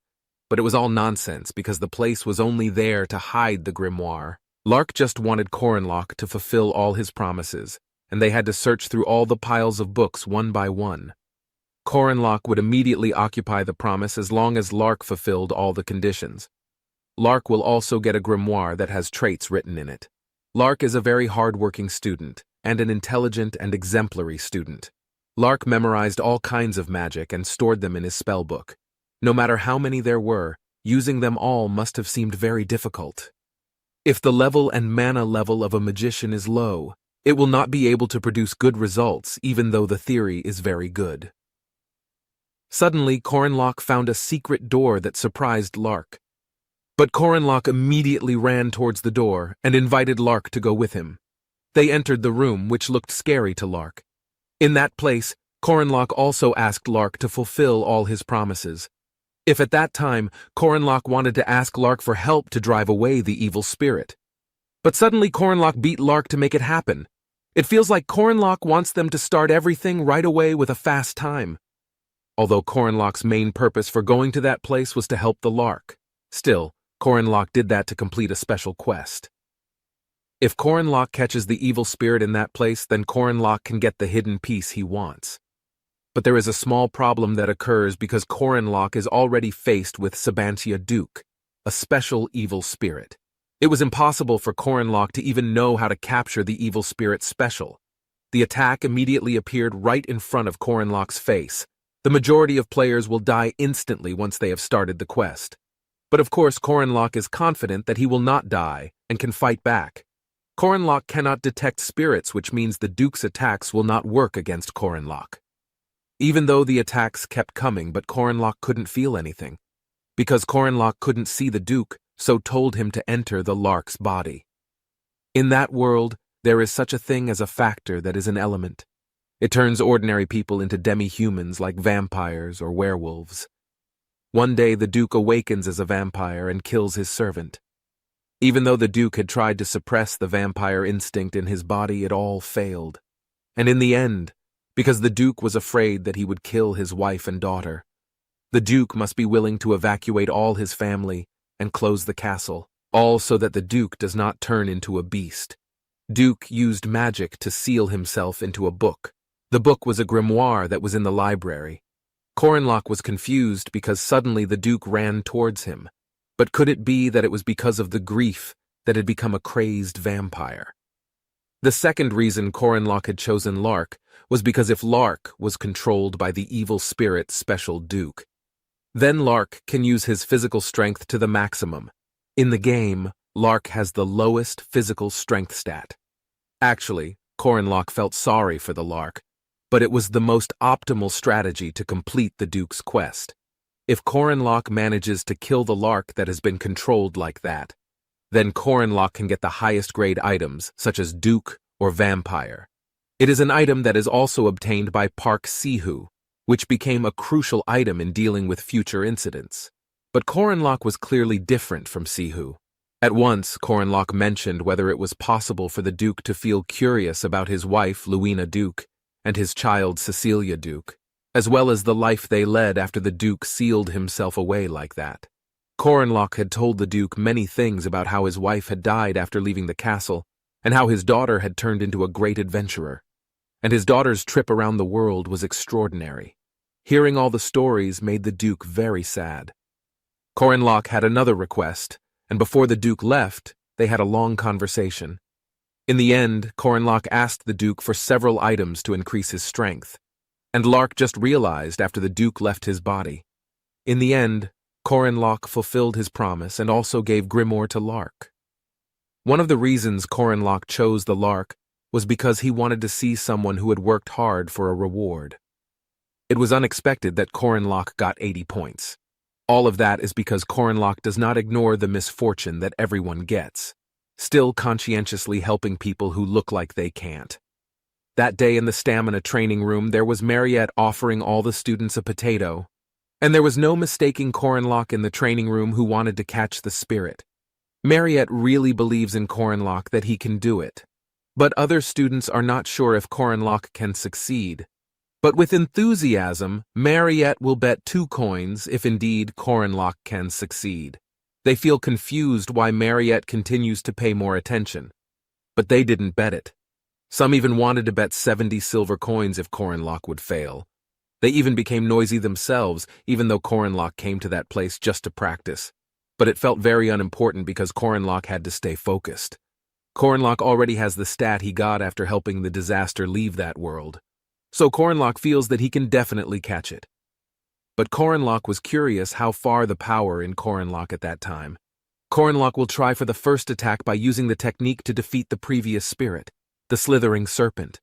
But it was all nonsense because the place was only there to hide the grimoire. Lark just wanted Corinlock to fulfill all his promises, and they had to search through all the piles of books one by one. Corinlock would immediately occupy the promise as long as Lark fulfilled all the conditions. Lark will also get a grimoire that has traits written in it. Lark is a very hard-working student and an intelligent and exemplary student. Lark memorized all kinds of magic and stored them in his spell book. No matter how many there were, using them all must have seemed very difficult. If the level and mana level of a magician is low, it will not be able to produce good results even though the theory is very good. Suddenly, Corinlock found a secret door that surprised Lark. But Corinlock immediately ran towards the door and invited Lark to go with him. They entered the room, which looked scary to Lark. In that place, Corinlock also asked Lark to fulfill all his promises. If at that time, Corinlock wanted to ask Lark for help to drive away the evil spirit. But suddenly Corinlock beat Lark to make it happen. It feels like Corinlock wants them to start everything right away with a fast time. Although Corinlock's main purpose for going to that place was to help the Lark. Still, Corinlock did that to complete a special quest. If Corinlock catches the evil spirit in that place, then Corinlock can get the hidden piece he wants. But there is a small problem that occurs because Corinlock is already faced with Sabantia Duke, a special evil spirit. It was impossible for Corinlock to even know how to capture the evil spirit's special. The attack immediately appeared right in front of Corinlock's face. The majority of players will die instantly once they have started the quest. But of course Corinlock is confident that he will not die and can fight back. Corinlock cannot detect spirits, which means the Duke's attacks will not work against Corinlock. Even though the attacks kept coming, but Corinlock couldn't feel anything. Because Corinlock couldn't see the Duke, so told him to enter the Lark's body. In that world, there is such a thing as a factor that is an element. It turns ordinary people into demi-humans like vampires or werewolves. One day the Duke awakens as a vampire and kills his servant. Even though the Duke had tried to suppress the vampire instinct in his body, it all failed. And in the end, because the Duke was afraid that he would kill his wife and daughter, the Duke must be willing to evacuate all his family and close the castle, all so that the Duke does not turn into a beast. Duke used magic to seal himself into a book. The book was a grimoire that was in the library. Corinlock was confused because suddenly the Duke ran towards him. But could it be that it was because of the grief that had become a crazed vampire? The second reason Corinlock had chosen Lark was because if Lark was controlled by the evil spirit Special Duke, then Lark can use his physical strength to the maximum. In the game, Lark has the lowest physical strength stat. Actually, Corinlock felt sorry for the Lark, but it was the most optimal strategy to complete the Duke's quest. If Corinlock manages to kill the Lark that has been controlled like that, then Corinlock can get the highest grade items, such as Duke or Vampire. It is an item that is also obtained by Park Sihu, which became a crucial item in dealing with future incidents. But Corinlock was clearly different from Sihu. At once, Corinlock mentioned whether it was possible for the Duke to feel curious about his wife, Luina Duke, and his child, Cecilia Duke, as well as the life they led after the Duke sealed himself away like that. Corinlock had told the Duke many things about how his wife had died after leaving the castle, and how his daughter had turned into a great adventurer. And his daughter's trip around the world was extraordinary. Hearing all the stories made the Duke very sad. Corinlock had another request, and before the Duke left, they had a long conversation. In the end, Corinlock asked the Duke for several items to increase his strength, and Lark just realized after the Duke left his body. In the end, Corinlock fulfilled his promise and also gave Grimoire to Lark. One of the reasons Corinlock chose the Lark was because he wanted to see someone who had worked hard for a reward. It was unexpected that Corinlock got 80 points. All of that is because Corinlock does not ignore the misfortune that everyone gets, still conscientiously helping people who look like they can't. That day in the stamina training room, there was Mariette offering all the students a potato, and there was no mistaking Corinlock in the training room who wanted to catch the spirit. Mariette really believes in Corinlock that he can do it, but other students are not sure if Corinlock can succeed. But with enthusiasm, Mariette will bet 2 coins if indeed Corinlock can succeed. They feel confused why Mariette continues to pay more attention. But they didn't bet it. Some even wanted to bet 70 silver coins if Corinlock would fail. They even became noisy themselves, even though Corinlock came to that place just to practice. But it felt very unimportant because Corinlock had to stay focused. Corinlock already has the stat he got after helping the disaster leave that world. So Corinlock feels that he can definitely catch it. But Corinlock was curious how far the power in Corinlock at that time. Corinlock will try for the first attack by using the technique to defeat the previous spirit, the slithering serpent.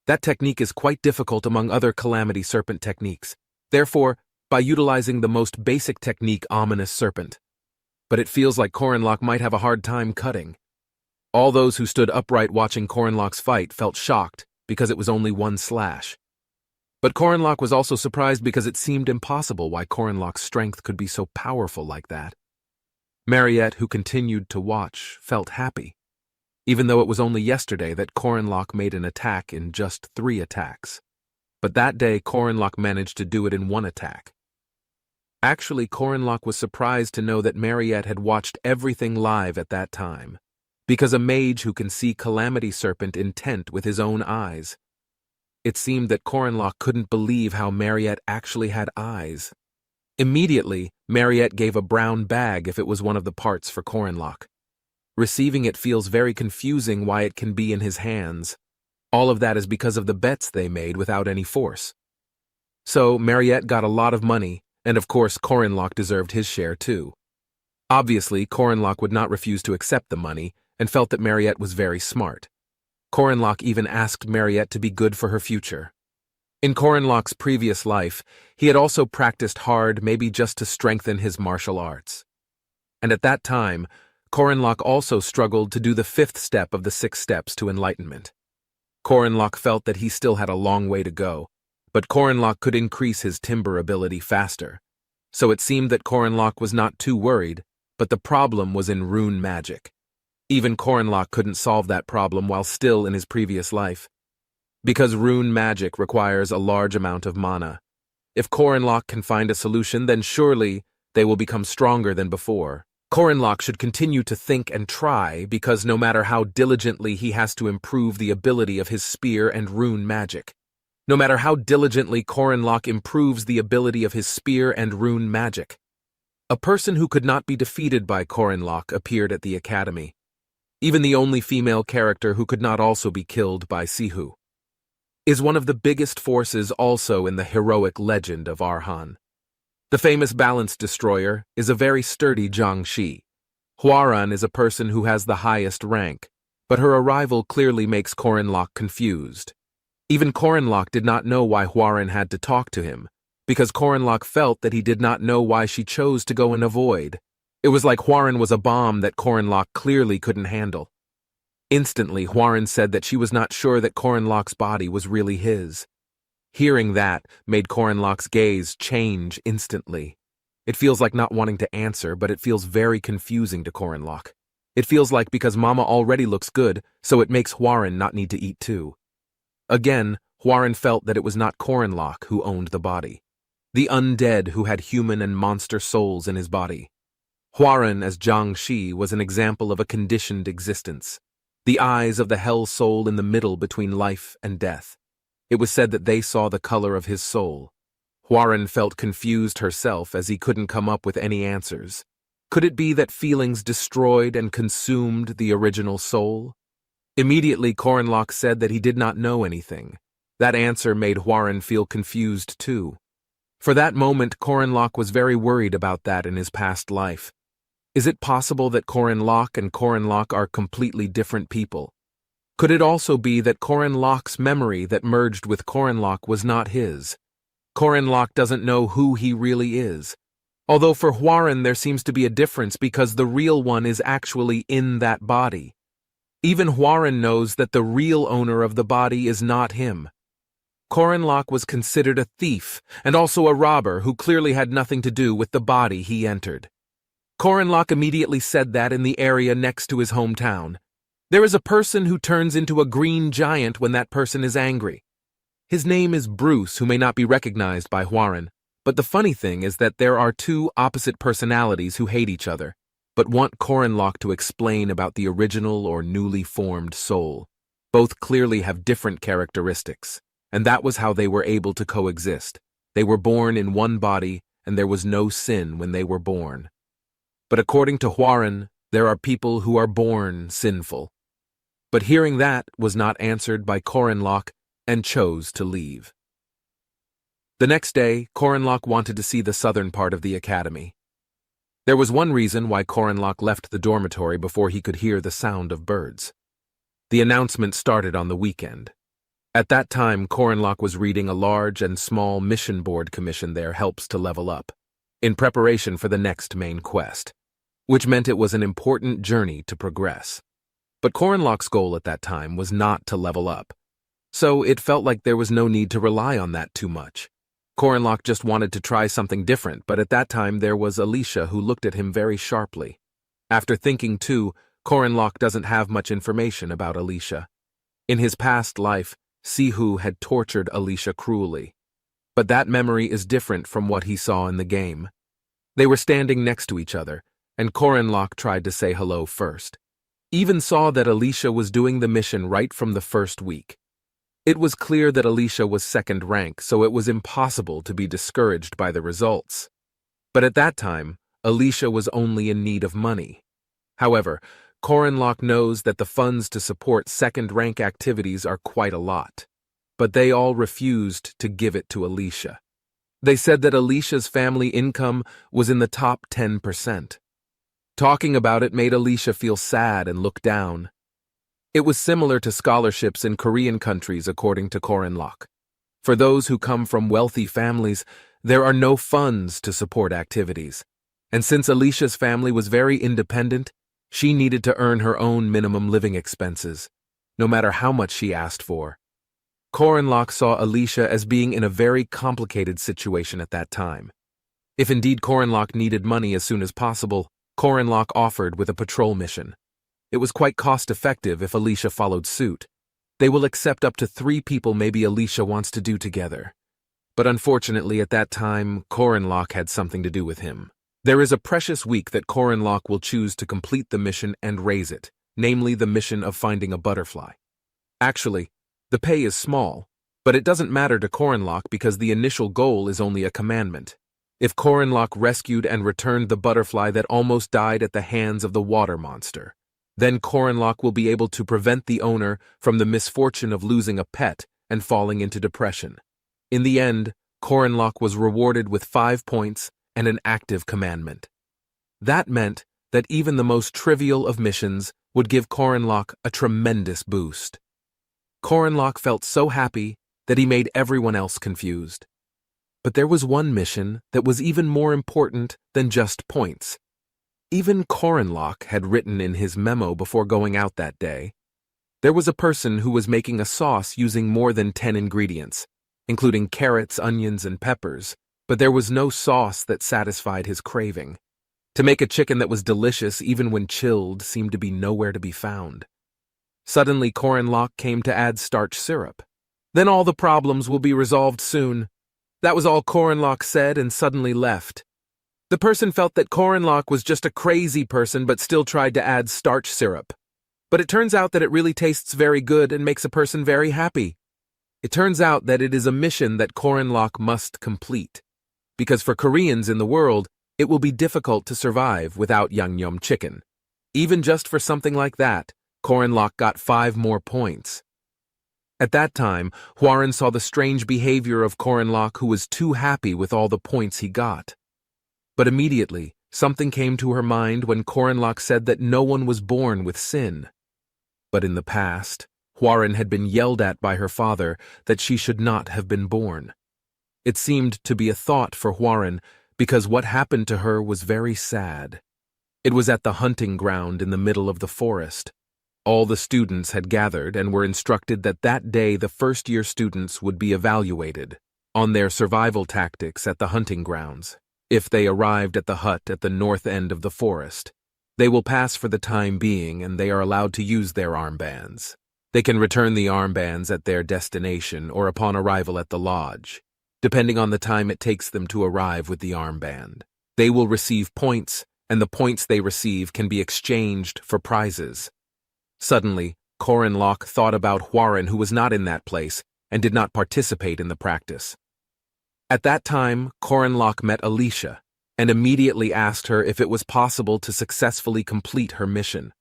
That technique is quite difficult among other calamity serpent techniques. Therefore, by utilizing the most basic technique, ominous serpent. But it feels like Corinlock might have a hard time cutting. All those who stood upright watching Corinlock's fight felt shocked because it was only one slash. But Corinlock was also surprised because it seemed impossible why Corinlock's strength could be so powerful like that. Mariette, who continued to watch, felt happy, even though it was only yesterday that Corinlock made an attack in just 3 attacks. But that day, Corinlock managed to do it in 1 attack. Actually, Corinlock was surprised to know that Mariette had watched everything live at that time, because a mage who can see Calamity Serpent intent with his own eyes. It seemed that Corinlock couldn't believe how Mariette actually had eyes. Immediately, Mariette gave a brown bag if it was one of the parts for Corinlock. Receiving it feels very confusing why it can be in his hands. All of that is because of the bets they made without any force. So, Mariette got a lot of money, and of course Corinlock deserved his share too. Obviously, Corinlock would not refuse to accept the money, and felt that Mariette was very smart. Corinlock even asked Mariette to be good for her future. In Corinlock's previous life, he had also practiced hard, maybe just to strengthen his martial arts. And at that time, Corinlock also struggled to do the 5th step of the 6 steps to enlightenment. Corinlock felt that he still had a long way to go, but Corinlock could increase his timber ability faster. So it seemed that Corinlock was not too worried, but the problem was in rune magic. Even Corinlock couldn't solve that problem while still in his previous life. Because rune magic requires a large amount of mana. If Corinlock can find a solution, then surely they will become stronger than before. Corinlock should continue to think and try, because no matter how diligently he has to improve the ability of his spear and rune magic. No matter how diligently Corinlock improves the ability of his spear and rune magic. A person who could not be defeated by Corinlock appeared at the academy. Even the only female character who could not also be killed by Sihu. Is one of the biggest forces also in the heroic legend of Arhan. The famous balance destroyer is a very sturdy Jiangshi. Huaran is a person who has the highest rank, but her arrival clearly makes Corinlock confused. Even Corinlock did not know why Huaran had to talk to him, because Corinlock felt that he did not know why she chose to go and avoid. It was like Huaran was a bomb that Corinlock clearly couldn't handle. Instantly, Huaran said that she was not sure that Corinlock's body was really his. Hearing that made Corinlock's gaze change instantly. It feels like not wanting to answer, but it feels very confusing to Corinlock. It feels like because Mama already looks good, so it makes Huaran not need to eat too. Again, Huaran felt that it was not Corinlock who owned the body. The undead who had human and monster souls in his body. Huaran as Jiangshi was an example of a conditioned existence. The eyes of the hell soul in the middle between life and death. It was said that they saw the color of his soul. Huaran felt confused herself as he couldn't come up with any answers. Could it be that feelings destroyed and consumed the original soul? Immediately, Corinlock said that he did not know anything. That answer made Huaran feel confused too. For that moment, Corinlock was very worried about that in his past life. Is it possible that Corinlock and Corinlock are completely different people? Could it also be that Corinlock's memory that merged with Corinlock was not his? Corinlock doesn't know who he really is. Although for Huaran there seems to be a difference because the real one is actually in that body. Even Huaran knows that the real owner of the body is not him. Corinlock was considered a thief and also a robber who clearly had nothing to do with the body he entered. Corinlock immediately said that in the area next to his hometown. There is a person who turns into a green giant when that person is angry. His name is Bruce, who may not be recognized by Huaran, but the funny thing is that there are 2 opposite personalities who hate each other, but want Corinlock to explain about the original or newly formed soul. Both clearly have different characteristics, and that was how they were able to coexist. They were born in one body, and there was no sin when they were born. But according to Huaran, there are people who are born sinful. But hearing that was not answered by Corinlock and chose to leave. The next day, Corinlock wanted to see the southern part of the academy. There was one reason why Corinlock left the dormitory before he could hear the sound of birds. The announcement started on the weekend. At that time, Corinlock was reading a large and small mission board commission there helps to level up, in preparation for the next main quest, which meant it was an important journey to progress. But Corinlock's goal at that time was not to level up, so it felt like there was no need to rely on that too much. Corinlock just wanted to try something different, but at that time there was Alicia who looked at him very sharply. After thinking too, Corinlock doesn't have much information about Alicia. In his past life, Sihu had tortured Alicia cruelly. But that memory is different from what he saw in the game. They were standing next to each other, and Corinlock tried to say hello first. Even saw that Alicia was doing the mission right from the first week. It was clear that Alicia was second rank, so it was impossible to be discouraged by the results. But at that time, Alicia was only in need of money. However, Corinlock knows that the funds to support second-rank activities are quite a lot, but they all refused to give it to Alicia. They said that Alicia's family income was in the top 10%. Talking about it made Alicia feel sad and look down. It was similar to scholarships in Korean countries, according to Corinlock. For those who come from wealthy families, there are no funds to support activities. And since Alicia's family was very independent, she needed to earn her own minimum living expenses, no matter how much she asked for. Corinlock saw Alicia as being in a very complicated situation at that time. If indeed Corinlock needed money as soon as possible, Corinlock offered with a patrol mission. It was quite cost-effective if Alicia followed suit. They will accept up to 3 people maybe Alicia wants to do together. But unfortunately at that time, Corinlock had something to do with him. There is a precious week that Corinlock will choose to complete the mission and raise it, namely the mission of finding a butterfly. Actually, the pay is small, but it doesn't matter to Corinlock because the initial goal is only a commandment. If Corinlock rescued and returned the butterfly that almost died at the hands of the water monster, then Corinlock will be able to prevent the owner from the misfortune of losing a pet and falling into depression. In the end, Corinlock was rewarded with 5 points and an active commandment. That meant that even the most trivial of missions would give Corinlock a tremendous boost. Corinlock felt so happy that he made everyone else confused. But there was one mission that was even more important than just points. Even Corinlock had written in his memo before going out that day. There was a person who was making a sauce using more than 10 ingredients, including carrots, onions, and peppers, but there was no sauce that satisfied his craving. To make a chicken that was delicious even when chilled seemed to be nowhere to be found. Suddenly Corinlock came to add starch syrup. Then all the problems will be resolved soon. That was all Corinlock said and suddenly left. The person felt that Corinlock was just a crazy person but still tried to add starch syrup. But it turns out that it really tastes very good and makes a person very happy. It turns out that it is a mission that Corinlock must complete. Because for Koreans in the world, it will be difficult to survive without Yangnyeom chicken. Even just for something like that, Corinlock got 5 more points. At that time, Hwarren saw the strange behavior of Corinlock, who was too happy with all the points he got. But immediately, something came to her mind when Corinlock said that no one was born with sin. But in the past, Hwarren had been yelled at by her father that she should not have been born. It seemed to be a thought for Hwarren because what happened to her was very sad. It was at the hunting ground in the middle of the forest. All the students had gathered and were instructed that that day the first-year students would be evaluated on their survival tactics at the hunting grounds. If they arrived at the hut at the north end of the forest, they will pass for the time being and they are allowed to use their armbands. They can return the armbands at their destination or upon arrival at the lodge, depending on the time it takes them to arrive with the armband. They will receive points, and the points they receive can be exchanged for prizes. Suddenly, Corinlock thought about Hwarren, who was not in that place and did not participate in the practice. At that time, Corinlock met Alicia and immediately asked her if it was possible to successfully complete her mission.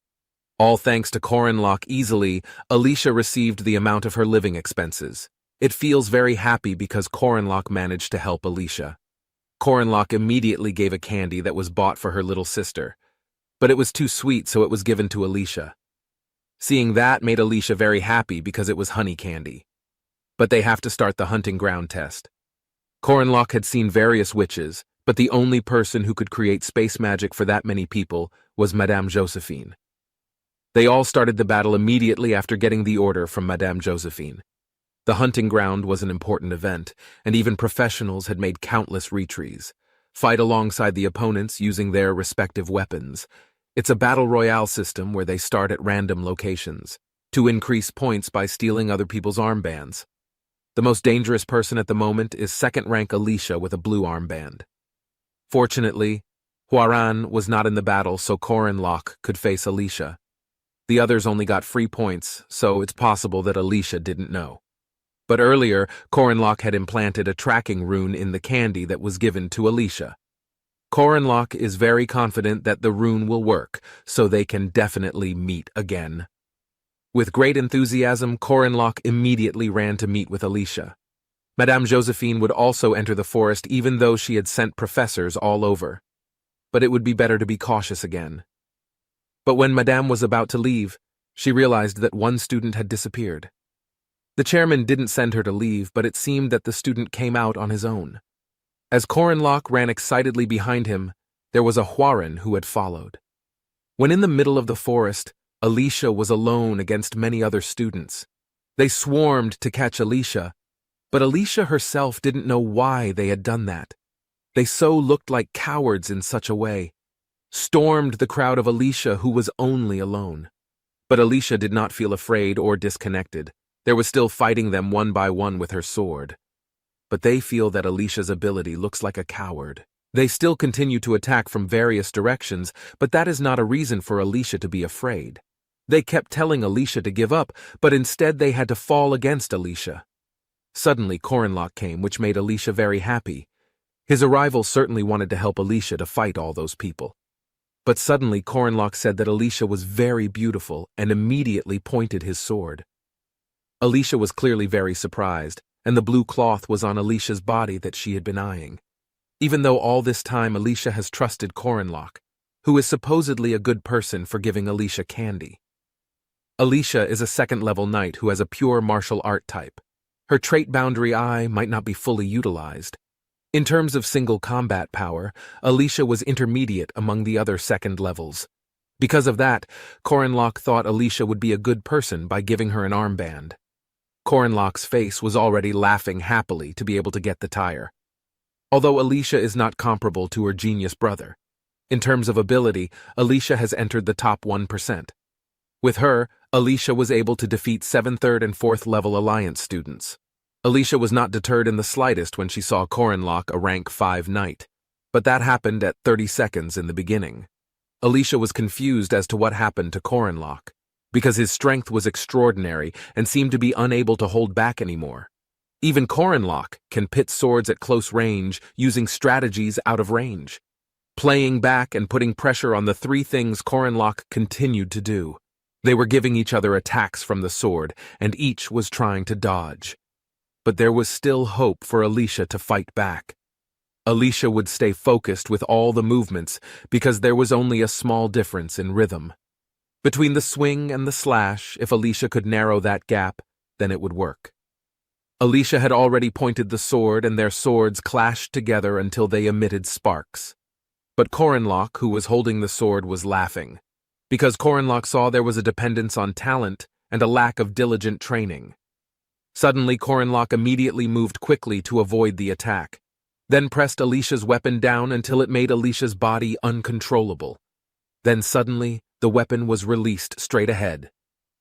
All thanks to Corinlock easily, Alicia received the amount of her living expenses. It feels very happy because Corinlock managed to help Alicia. Corinlock immediately gave a candy that was bought for her little sister, but it was too sweet, so it was given to Alicia. Seeing that made Alicia very happy because it was honey candy. But they have to start the hunting ground test. Corinlock had seen various witches, but the only person who could create space magic for that many people was Madame Josephine. They all started the battle immediately after getting the order from Madame Josephine. The hunting ground was an important event, and even professionals had made countless retreats, fight alongside the opponents using their respective weapons. It's a battle royale system where they start at random locations, to increase points by stealing other people's armbands. The most dangerous person at the moment is second-rank Alicia with a blue armband. Fortunately, H4REM was not in the battle, so Corinlock could face Alicia. The others only got free points, so it's possible that Alicia didn't know. But earlier, Corinlock had implanted a tracking rune in the candy that was given to Alicia. Corinlock is very confident that the rune will work, so they can definitely meet again. With great enthusiasm, Corinlock immediately ran to meet with Alicia. Madame Josephine would also enter the forest even though she had sent professors all over. But it would be better to be cautious again. But when Madame was about to leave, she realized that one student had disappeared. The chairman didn't send her to leave, but it seemed that the student came out on his own. As Corinlock ran excitedly behind him, there was a H4REM who had followed. When in the middle of the forest, Alicia was alone against many other students. They swarmed to catch Alicia, but Alicia herself didn't know why they had done that. They so looked like cowards in such a way. Stormed the crowd of Alicia, who was only alone. But Alicia did not feel afraid or disconnected. There was still fighting them one by one with her sword. But they feel that Alicia's ability looks like a coward. They still continue to attack from various directions, but that is not a reason for Alicia to be afraid. They kept telling Alicia to give up, but instead they had to fall against Alicia. Suddenly Corinlock came, which made Alicia very happy. His arrival certainly wanted to help Alicia to fight all those people. But suddenly Corinlock said that Alicia was very beautiful and immediately pointed his sword. Alicia was clearly very surprised, and the blue cloth was on Alicia's body that she had been eyeing. Even though all this time Alicia has trusted Corinlock, who is supposedly a good person for giving Alicia candy. Alicia is a second-level knight who has a pure martial art type. Her trait boundary eye might not be fully utilized. In terms of single combat power, Alicia was intermediate among the other second levels. Because of that, Corinlock thought Alicia would be a good person by giving her an armband. Corinlock's face was already laughing happily to be able to get the tire. Although Alicia is not comparable to her genius brother, in terms of ability, Alicia has entered the top 1%. With her, Alicia was able to defeat 7th, 3rd, and 4th level Alliance students. Alicia was not deterred in the slightest when she saw Corinlock, a rank 5 knight, but that happened at 30 seconds in the beginning. Alicia was confused as to what happened to Corinlock, because his strength was extraordinary and seemed to be unable to hold back anymore. Even Corinlock can pit swords at close range using strategies out of range. Playing back and putting pressure on the three things Corinlock continued to do. They were giving each other attacks from the sword, and each was trying to dodge. But there was still hope for Alicia to fight back. Alicia would stay focused with all the movements because there was only a small difference in rhythm. Between the swing and the slash, if Alicia could narrow that gap, then it would work. Alicia had already pointed the sword, and their swords clashed together until they emitted sparks. But Corinlock, who was holding the sword, was laughing, because Corinlock saw there was a dependence on talent and a lack of diligent training. Suddenly, Corinlock immediately moved quickly to avoid the attack, then pressed Alicia's weapon down until it made Alicia's body uncontrollable. Then suddenly, the weapon was released straight ahead.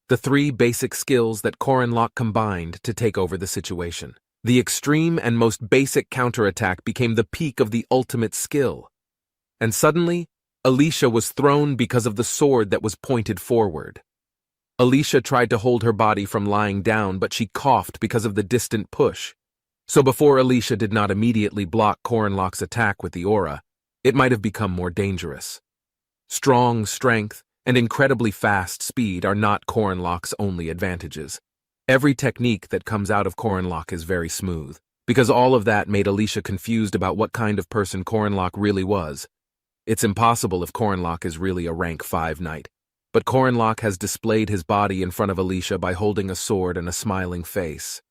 The three basic skills that Corinlock combined to take over the situation. The extreme and most basic counterattack became the peak of the ultimate skill. And suddenly, Alicia was thrown because of the sword that was pointed forward. Alicia tried to hold her body from lying down, but she coughed because of the distant push. So before Alicia did not immediately block Corinlock's attack with the aura, it might have become more dangerous. Strong strength and incredibly fast speed are not Cornlock's only advantages. Every technique that comes out of Cornlock is very smooth, because all of that made Alicia confused about what kind of person Cornlock really was. It's impossible if Cornlock is really a rank 5 knight, but Cornlock has displayed his body in front of Alicia by holding a sword and a smiling face.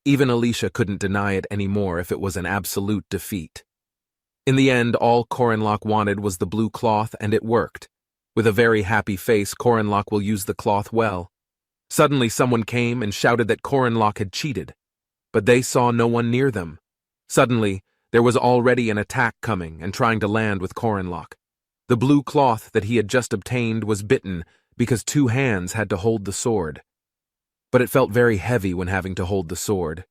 Even Alicia couldn't deny it anymore if it was an absolute defeat. In the end, all Cornlock wanted was the blue cloth, and it worked. With a very happy face, Cornlock will use the cloth well. Suddenly someone came and shouted that Cornlock had cheated, but they saw no one near them. Suddenly, there was already an attack coming and trying to land with Cornlock. The blue cloth that he had just obtained was bitten because 2 hands had to hold the sword. But it felt very heavy when having to hold the sword.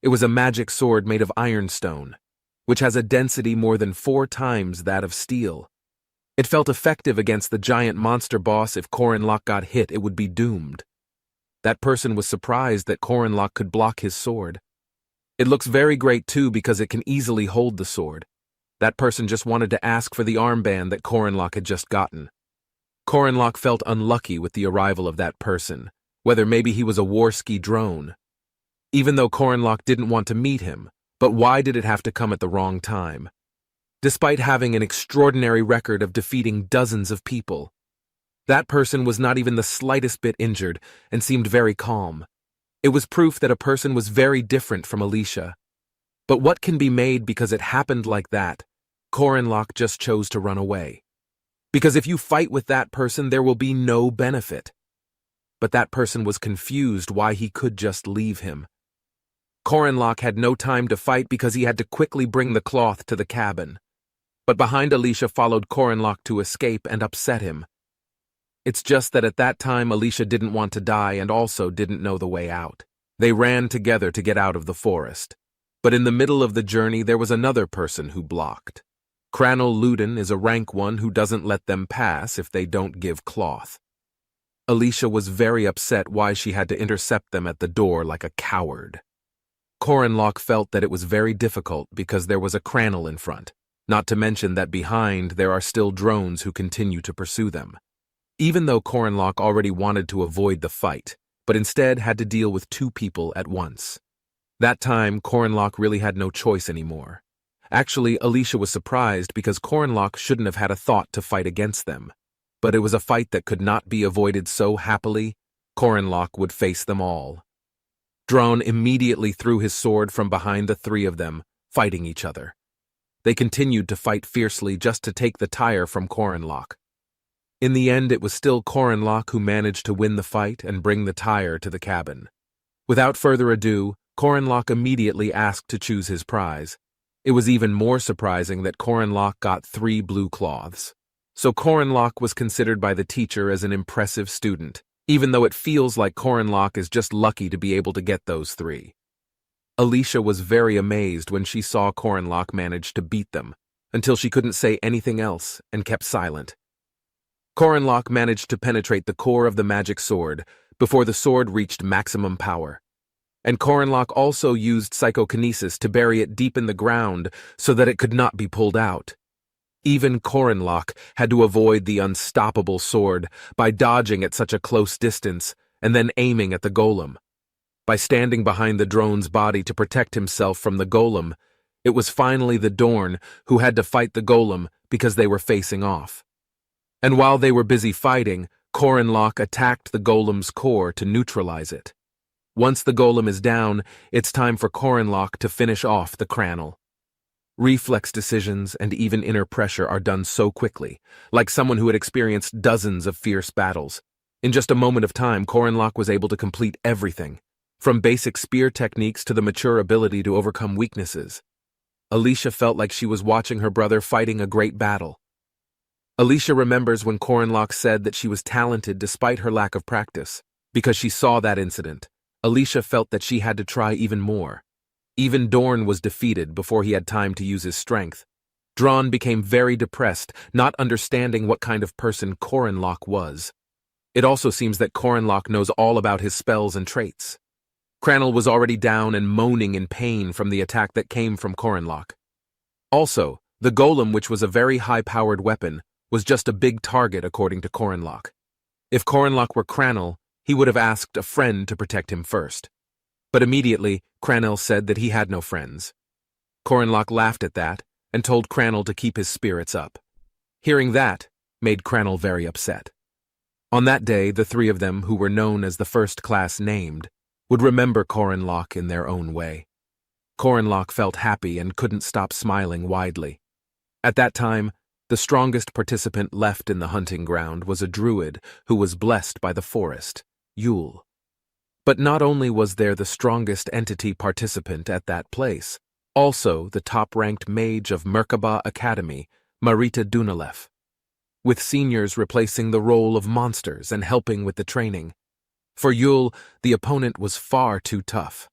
It was a magic sword made of ironstone, which has a density more than 4 times that of steel. It felt effective against the giant monster boss. If Cornlock got hit, it would be doomed. That person was surprised that Cornlock could block his sword. It looks very great too because it can easily hold the sword. That person just wanted to ask for the armband that Cornlock had just gotten. Cornlock felt unlucky with the arrival of that person, whether maybe he was a Warski drone. Even though Cornlock didn't want to meet him, but why did it have to come at the wrong time? Despite having an extraordinary record of defeating dozens of people, that person was not even the slightest bit injured and seemed very calm. It was proof that a person was very different from Alicia. But what can be made because it happened like that? Cornlock just chose to run away. Because if you fight with that person, there will be no benefit. But that person was confused why he could just leave him. Cornlock had no time to fight because he had to quickly bring the cloth to the cabin. But behind Alicia followed Cornlock to escape and upset him. It's just that at that time Alicia didn't want to die and also didn't know the way out. They ran together to get out of the forest. But in the middle of the journey there was another person who blocked. Cranel Luden is a rank 1 who doesn't let them pass if they don't give cloth. Alicia was very upset why she had to intercept them at the door like a coward. Cornlock felt that it was very difficult because there was a Cranel in front, not to mention that behind there are still drones who continue to pursue them. Even though Cornlock already wanted to avoid the fight, but instead had to deal with 2 people at once. That time, Cornlock really had no choice anymore. Actually, Alicia was surprised because Cornlock shouldn't have had a thought to fight against them. But it was a fight that could not be avoided so happily. Cornlock would face them all. Drone immediately threw his sword from behind the 3 of them, fighting each other. They continued to fight fiercely just to take the tire from Cornlock. In the end, it was still Cornlock who managed to win the fight and bring the tire to the cabin. Without further ado, Cornlock immediately asked to choose his prize. It was even more surprising that Cornlock got 3 blue cloths. So Cornlock was considered by the teacher as an impressive student, even though it feels like Cornlock is just lucky to be able to get those 3. Alicia was very amazed when she saw Cornlock manage to beat them, until she couldn't say anything else and kept silent. Cornlock managed to penetrate the core of the magic sword before the sword reached maximum power. And Cornlock also used psychokinesis to bury it deep in the ground so that it could not be pulled out. Even Cornlock had to avoid the unstoppable sword by dodging at such a close distance and then aiming at the golem. By standing behind the drone's body to protect himself from the golem, it was finally the Dorn who had to fight the golem because they were facing off. And while they were busy fighting, Cornlock attacked the golem's core to neutralize it. Once the golem is down, it's time for Cornlock to finish off the Cranel. Reflex decisions and even inner pressure are done so quickly, like someone who had experienced dozens of fierce battles. In just a moment of time, Cornlock was able to complete everything, from basic spear techniques to the mature ability to overcome weaknesses. Alicia felt like she was watching her brother fighting a great battle. Alicia remembers when Cornlock said that she was talented despite her lack of practice. Because she saw that incident, Alicia felt that she had to try even more. Even Dorn was defeated before he had time to use his strength. Drawn became very depressed, not understanding what kind of person Cornlock was. It also seems that Cornlock knows all about his spells and traits. Cranel was already down and moaning in pain from the attack that came from Cornlock. Also, the golem, which was a very high-powered weapon, was just a big target according to Cornlock. If Coronlock were Cranel, he would have asked a friend to protect him first. But immediately, Cranel said that he had no friends. Coronlock laughed at that and told Cranel to keep his spirits up. Hearing that made Cranel very upset. On that day, the three of them, who were known as the first class named, would remember Coronlock in their own way. Coronlock felt happy and couldn't stop smiling widely. At that time, the strongest participant left in the hunting ground was a druid who was blessed by the forest, Yule. But not only was there the strongest entity participant at that place, also the top-ranked mage of Merkaba Academy, Marita Dunalev, with seniors replacing the role of monsters and helping with the training. For Yule, the opponent was far too tough.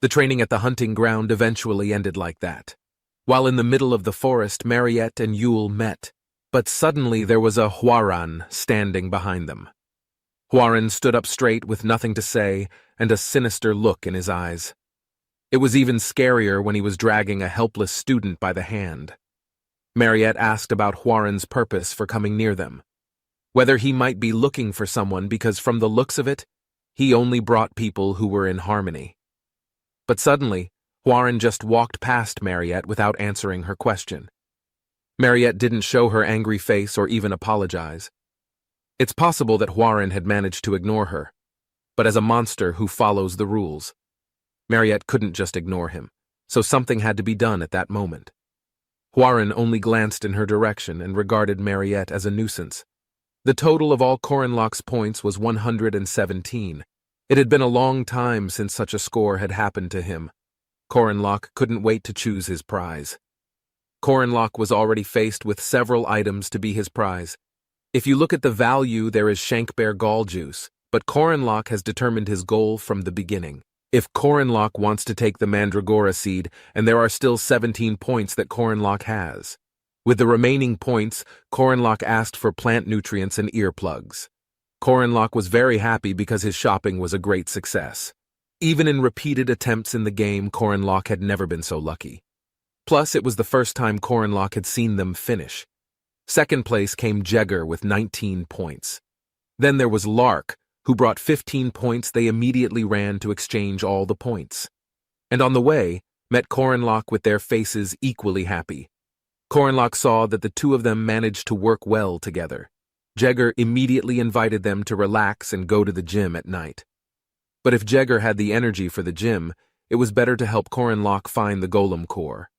The training at the hunting ground eventually ended like that. While in the middle of the forest, Mariette and Yule met, but suddenly there was a H4REM standing behind them. H4REM stood up straight with nothing to say and a sinister look in his eyes. It was even scarier when he was dragging a helpless student by the hand. Mariette asked about H4REM's purpose for coming near them. Whether he might be looking for someone because from the looks of it, he only brought people who were in harmony. But suddenly, H4REM just walked past Mariette without answering her question. Mariette didn't show her angry face or even apologize. It's possible that H4REM had managed to ignore her, but as a monster who follows the rules, Mariette couldn't just ignore him, so something had to be done at that moment. H4REM only glanced in her direction and regarded Mariette as a nuisance. The total of all Coronlock's points was 117. It had been a long time since such a score had happened to him. Coronlock couldn't wait to choose his prize. Coronlock was already faced with several items to be his prize. If you look at the value, there is Shankbear Gall Juice, but Coronlock has determined his goal from the beginning. If Coronlock wants to take the Mandragora seed, and there are still 17 points that Coronlock has. With the remaining points, Coronlock asked for plant nutrients and earplugs. Coronlock was very happy because his shopping was a great success. Even in repeated attempts in the game, Coronlock had never been so lucky. Plus, it was the first time Coronlock had seen them finish. Second place came Jegger with 19 points. Then there was Lark, who brought 15 points. They immediately ran to exchange all the points. And on the way, met Coronlock with their faces equally happy. Coronlock saw that the two of them managed to work well together. Jegger immediately invited them to relax and go to the gym at night. But if Jegger had the energy for the gym, it was better to help Coronlock find the golem core.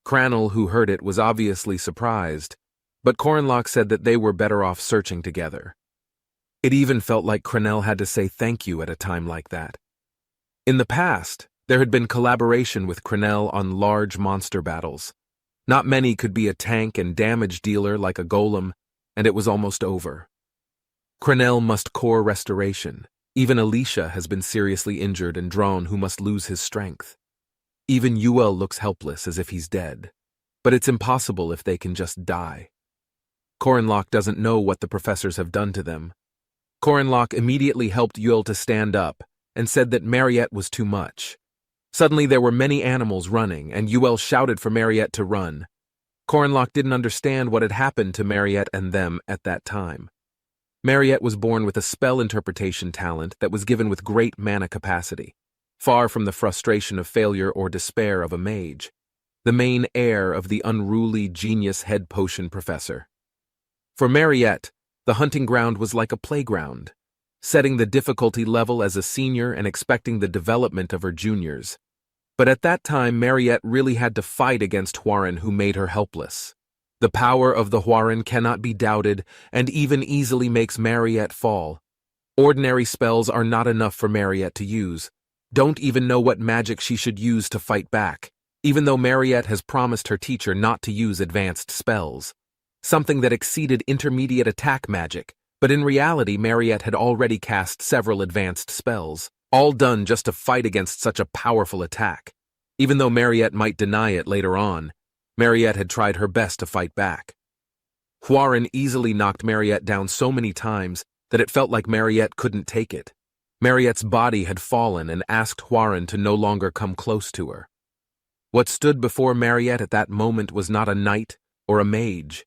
Cranel, who heard it, was obviously surprised, but Coronlock said that they were better off searching together. It even felt like Cranel had to say thank you at a time like that. In the past, there had been collaboration with Cranel on large monster battles. Not many could be a tank and damage dealer like a golem, and it was almost over. Cranel must core restoration. Even Alicia has been seriously injured and Drawn, who must lose his strength. Even Yuel looks helpless as if he's dead. But it's impossible if they can just die. Coronlock doesn't know what the professors have done to them. Coronlock immediately helped Yuel to stand up and said that Mariette was too much. Suddenly there were many animals running, and Yuel shouted for Mariette to run. Coronlock didn't understand what had happened to Mariette and them at that time. Mariette was born with a spell interpretation talent that was given with great mana capacity, far from the frustration of failure or despair of a mage, the main heir of the unruly genius head potion professor. For Mariette, the hunting ground was like a playground, setting the difficulty level as a senior and expecting the development of her juniors. But at that time, Mariette really had to fight against H4REM, who made her helpless. The power of the H4REM cannot be doubted and even easily makes Mariette fall. Ordinary spells are not enough for Mariette to use. Don't even know what magic she should use to fight back, even though Mariette has promised her teacher not to use advanced spells. Something that exceeded intermediate attack magic, but in reality Mariette had already cast several advanced spells, all done just to fight against such a powerful attack. Even though Mariette might deny it later on, Mariette had tried her best to fight back. H4REM easily knocked Mariette down so many times that it felt like Mariette couldn't take it. Mariette's body had fallen and asked H4REM to no longer come close to her. What stood before Mariette at that moment was not a knight or a mage.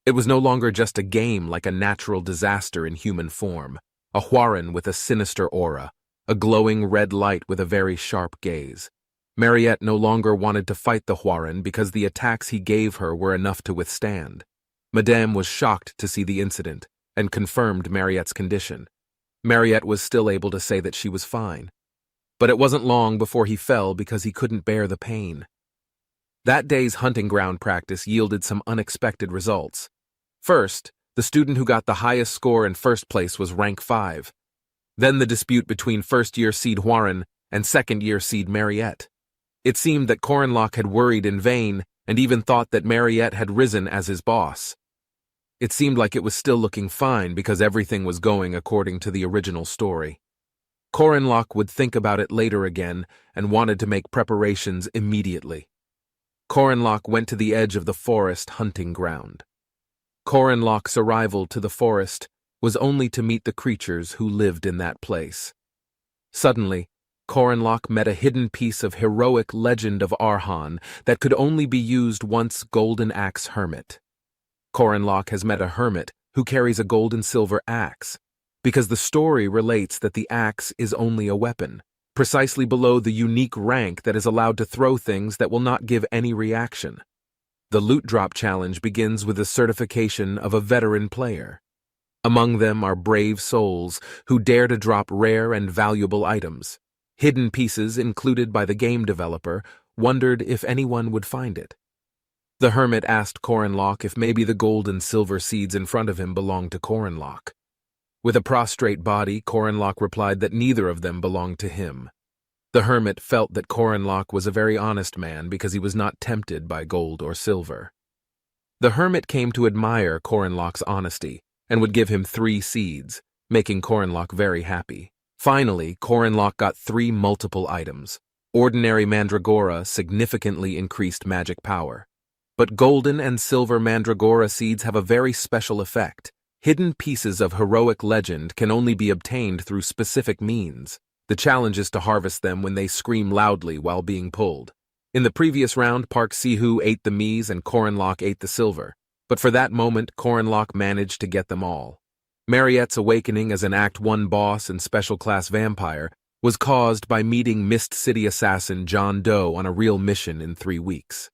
It was no longer just a game like a natural disaster in human form, a Hwaran with a sinister aura, a glowing red light with a very sharp gaze. Mariette no longer wanted to fight the Hwaran because the attacks he gave her were enough to withstand. Madame was shocked to see the incident and confirmed Mariette's condition. Mariette was still able to say that she was fine. But it wasn't long before he fell because he couldn't bear the pain. That day's hunting ground practice yielded some unexpected results. First, the student who got the highest score in first place was rank 5. Then the dispute between first-year seed Hwaran and second-year seed Mariette. It seemed that Corenlock had worried in vain and even thought that Mariette had risen as his boss. It seemed like it was still looking fine because everything was going according to the original story. Corenlock would think about it later again and wanted to make preparations immediately. Corenlock went to the edge of the forest hunting ground. Corenlock's arrival to the forest was only to meet the creatures who lived in that place. Suddenly, Corenlock met a hidden piece of heroic legend of Arhan that could only be used once Golden Axe Hermit. Corenlock has met a hermit who carries a gold and silver axe, because the story relates that the axe is only a weapon, precisely below the unique rank that is allowed to throw things that will not give any reaction. The loot drop challenge begins with the certification of a veteran player. Among them are brave souls who dare to drop rare and valuable items. Hidden pieces included by the game developer wondered if anyone would find it. The hermit asked Corenlock if maybe the gold and silver seeds in front of him belonged to Corenlock. With a prostrate body, Corenlock replied that neither of them belonged to him. The hermit felt that Corenlock was a very honest man because he was not tempted by gold or silver. The hermit came to admire Corenlock's honesty and would give him 3 seeds, making Corenlock very happy. Finally, Corenlock got 3 multiple items. Ordinary Mandragora significantly increased magic power. But golden and silver Mandragora seeds have a very special effect. Hidden pieces of heroic legend can only be obtained through specific means. The challenge is to harvest them when they scream loudly while being pulled. In the previous round, Park Sihu ate the Mies and Corenlock ate the silver. But for that moment, Corenlock managed to get them all. Mariette's awakening as an Act 1 boss and special class vampire was caused by meeting Mist City assassin John Doe on a real mission in 3 weeks.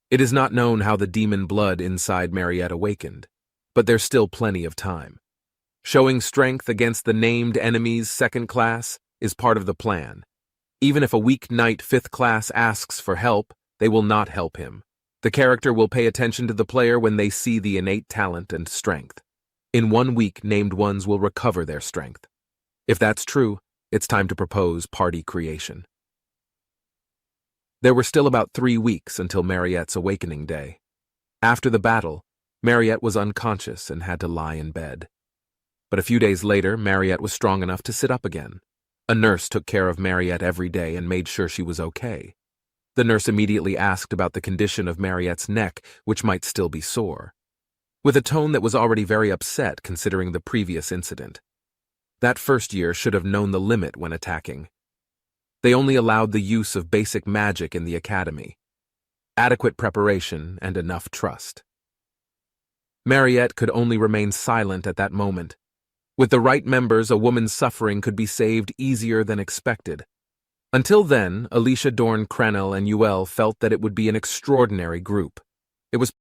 It is not known how the demon blood inside Mariette awakened, but there's still plenty of time. Showing strength against the named enemy's 2nd class is part of the plan. Even if a weak knight 5th class asks for help, they will not help him. The character will pay attention to the player when they see the innate talent and strength. In 1 week, named ones will recover their strength. If that's true, it's time to propose party creation. There were still about 3 weeks until Mariette's awakening day. After the battle, Mariette was unconscious and had to lie in bed. But a few days later, Mariette was strong enough to sit up again. A nurse took care of Mariette every day and made sure she was okay. The nurse immediately asked about the condition of Mariette's neck, which might still be sore, with a tone that was already very upset considering the previous incident. That first year should have known the limit when attacking. They only allowed the use of basic magic in the academy, adequate preparation, and enough trust. Mariette could only remain silent at that moment. With the right members, a woman's suffering could be saved easier than expected. Until then, Alicia Dorn Crenel and Yuel felt that it would be an extraordinary group. It was